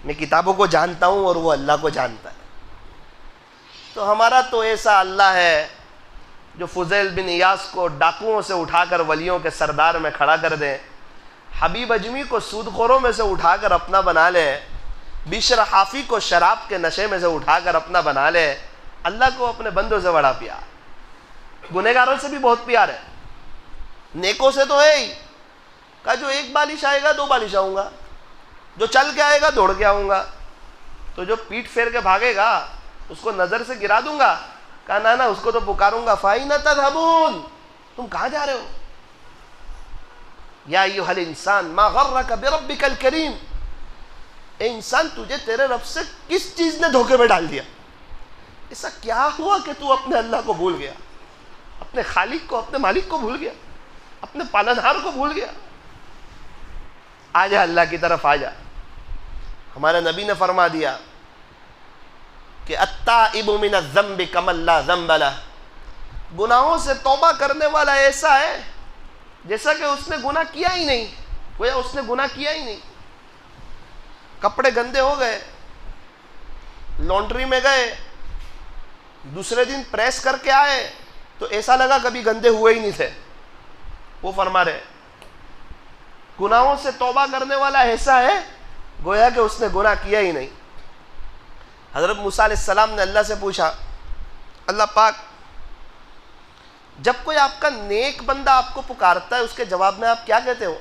मैं किताबों को जानता हूँ और वो अल्लाह को जानता है। तो हमारा तो ऐसा अल्लाह है जो फुज़ैल बिन इयास को डाकुओं से उठाकर वलियों के सरदार में खड़ा कर दे, हबीब अजमी को सूदखोरों में से उठाकर अपना बना ले, बिशर हाफी को शराब के नशे में से उठाकर अपना बना ले। अल्लाह को अपने बंदों से बड़ा प्यार, गुनहगारों से भी बहुत प्यार है, नेकों से तो है ही। कहा जो 1 बालिश आएगा 2 बालिश आऊँगा, जो चल के आएगा दौड़ के आऊँगा, तो जो पीठ फेर के भागेगा उसको नजर से गिरा दूंगा? कहा ना ना, उसको तो पुकारूंगा, फाइना तज़हबून, तुम कहां जा रहे हो? या अय्युहल इंसान मा गर्रका बिरब्बिकल करीम, ए इंसान तुझे तेरे रब से किस चीज ने धोखे में डाल दिया? ऐसा क्या हुआ कि तू अपने अल्लाह को भूल गया, अपने खालिक को, अपने मालिक को भूल गया, अपने पालनहार को भूल गया? आजा अल्लाह की तरफ आजा। हमारे नबी ने फरमा दिया कि अत्ताइबु मिनज़्ज़म्बि कमल्ला ज़म्ब लह, गुनाहों से तौबा करने वाला ऐसा है जैसा कि उसने गुनाह किया ही नहीं, गोया उसने गुनाह किया ही नहीं। कपड़े गंदे हो गए, लॉन्ड्री में गए, दूसरे दिन प्रेस करके आए तो ऐसा लगा कभी गंदे हुए ही नहीं थे। वो फरमा रहे गुनाहों से तौबा करने वाला ऐसा है गोया कि उसने गुनाह किया ही नहीं। हज़रत मूसा अलैहिस्सलाम ने अल्लाह से पूछा, अल्लाह पाक, जब कोई आपका नेक बंदा आपको पुकारता है उसके जवाब में आप क्या कहते हो?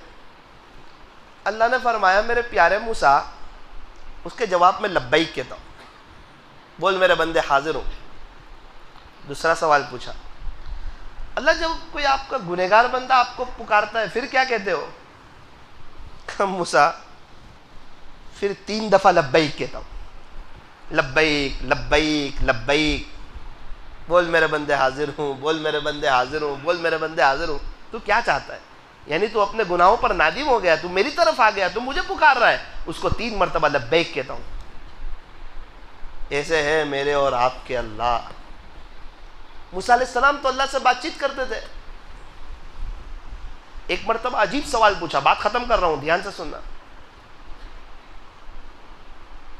अल्लाह ने फरमाया, मेरे प्यारे मूसा, उसके जवाब में लब्बैक कहता हूँ, बोल मेरे बंदे हाजिर हूँ। दूसरा सवाल पूछा, अल्लाह जब कोई आपका गुनहगार बंदा आपको पुकारता है फिर क्या कहते हो? मूसा, फिर 3 दफ़ा लब्बैक कहता हूँ, लब्बैक लब्बैक लब्बैक, बोल मेरे बंदे हाजिर हूँ, बोल मेरे बंदे हाजिर हूँ, बोल मेरे बंदे हाजिर हूँ। तू क्या चाहता है? यानी तू अपने गुनाहों पर नादिम हो गया, तू मेरी तरफ आ गया, तू मुझे पुकार रहा है, उसको 3 मरतबा लब्बैक कहता हूँ। ऐसे है मेरे और आपके अल्लाह। मूसा अलैहिस्सलाम तो अल्लाह से बातचीत करते थे। एक मरतबा अजीब सवाल पूछा, बात खत्म कर रहा हूं, ध्यान से सुनना।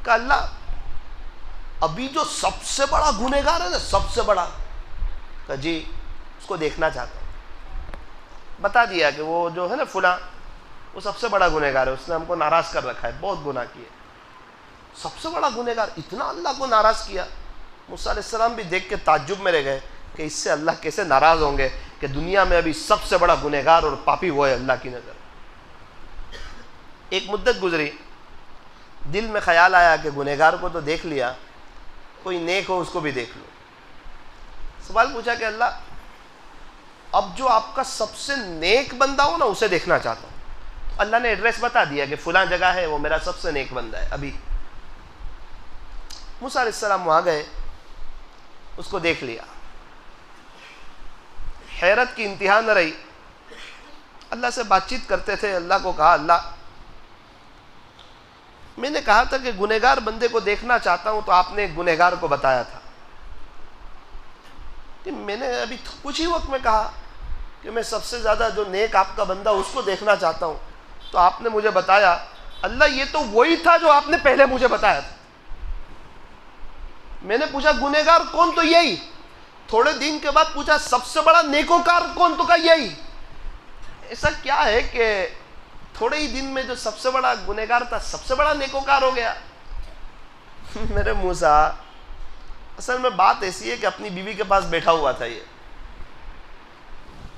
कहा, अल्लाह अभी जो सबसे बड़ा गुनहगार है ना, सबसे बड़ा, कहा जी उसको देखना चाहता हूं। बता दिया कि वो जो है ना फुला, वो सबसे बड़ा गुनहगार है, उसने हमको नाराज कर रखा है, बहुत गुनाह किए। सबसे बड़ा गुनहगार, इतना अल्लाह को नाराज किया। मूसा अलैहिस्सलाम भी देख के ताज्जुब में रह गए कि इससे अल्लाह कैसे नाराज होंगे कि दुनिया में अभी सबसे बड़ा गुनहगार और पापी वो है अल्लाह की नज़र। एक मुद्दत गुजरी, दिल में ख्याल आया कि गुनहगार को तो देख लिया, कोई नेक हो उसको भी देख लो। सवाल पूछा कि अल्लाह अब जो आपका सबसे नेक बंदा हो ना उसे देखना चाहता हूँ। अल्लाह ने एड्रेस बता दिया कि फुला जगह है, वो मेरा सबसे नेक बंदा है। अभी मूसा अलैहिस्सलाम वहाँ गए, उसको देख लिया, हैरत की इंतहा न रही। अल्लाह से बातचीत करते थे, अल्लाह को कहा, अल्लाह मैंने कहा था कि गुनहगार बंदे को देखना चाहता हूं, तो आपने एक गुनहगार को बताया था कि मैंने अभी कुछ ही वक्त में कहा कि मैं सबसे ज़्यादा जो नेक आपका बंदा उसको देखना चाहता हूं, तो आपने मुझे बताया। अल्लाह ये तो वही था जो आपने पहले मुझे बताया था। मैंने पूछा गुनहगार कौन, तो यही। थोड़े दिन के बाद पूछा सबसे बड़ा नेकोकार कौन, तो कहा यही। ऐसा क्या है कि थोड़े ही दिन में जो सबसे बड़ा गुनहगार था सबसे बड़ा नेकोकार हो गया? मेरे मूसा, असल में बात ऐसी है कि अपनी बीवी के पास बैठा हुआ था, ये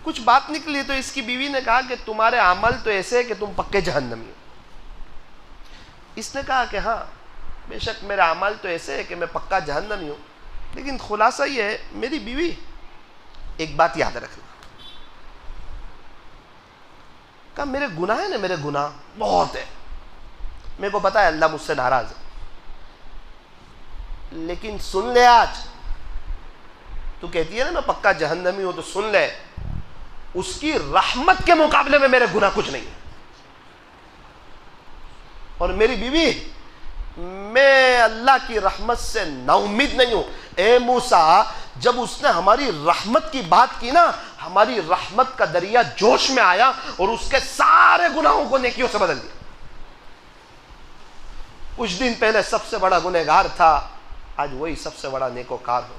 कुछ बात निकली तो इसकी बीवी ने कहा कि तुम्हारे अमल तो ऐसे है कि तुम पक्के जहन्नमी हो। इसने कहा कि हाँ बेशक मेरा अमल तो ऐसे है कि मैं पक्का जहन्नमी हूँ, लेकिन खुलासा ये है मेरी बीवी, एक बात याद रखना। कहा मेरे गुनाह है ना, मेरे गुनाह बहुत है, मेरे को पता है अल्लाह मुझसे नाराज है, लेकिन सुन ले, आज तू कहती है ना मैं पक्का जहन्नमी हूं, तो सुन ले, उसकी रहमत के मुकाबले में मेरे गुनाह कुछ नहीं है। और मेरी बीवी, मैं अल्लाह की रहमत से नाउम्मीद नहीं हूं। ए मूसा, जब उसने हमारी रहमत की बात की ना, हमारी रहमत का दरिया जोश में आया और उसके सारे गुनाहों को नेकियों से बदल दिया। कुछ दिन पहले सबसे बड़ा गुनहगार था, आज वही सबसे बड़ा नेकोकार हो गया।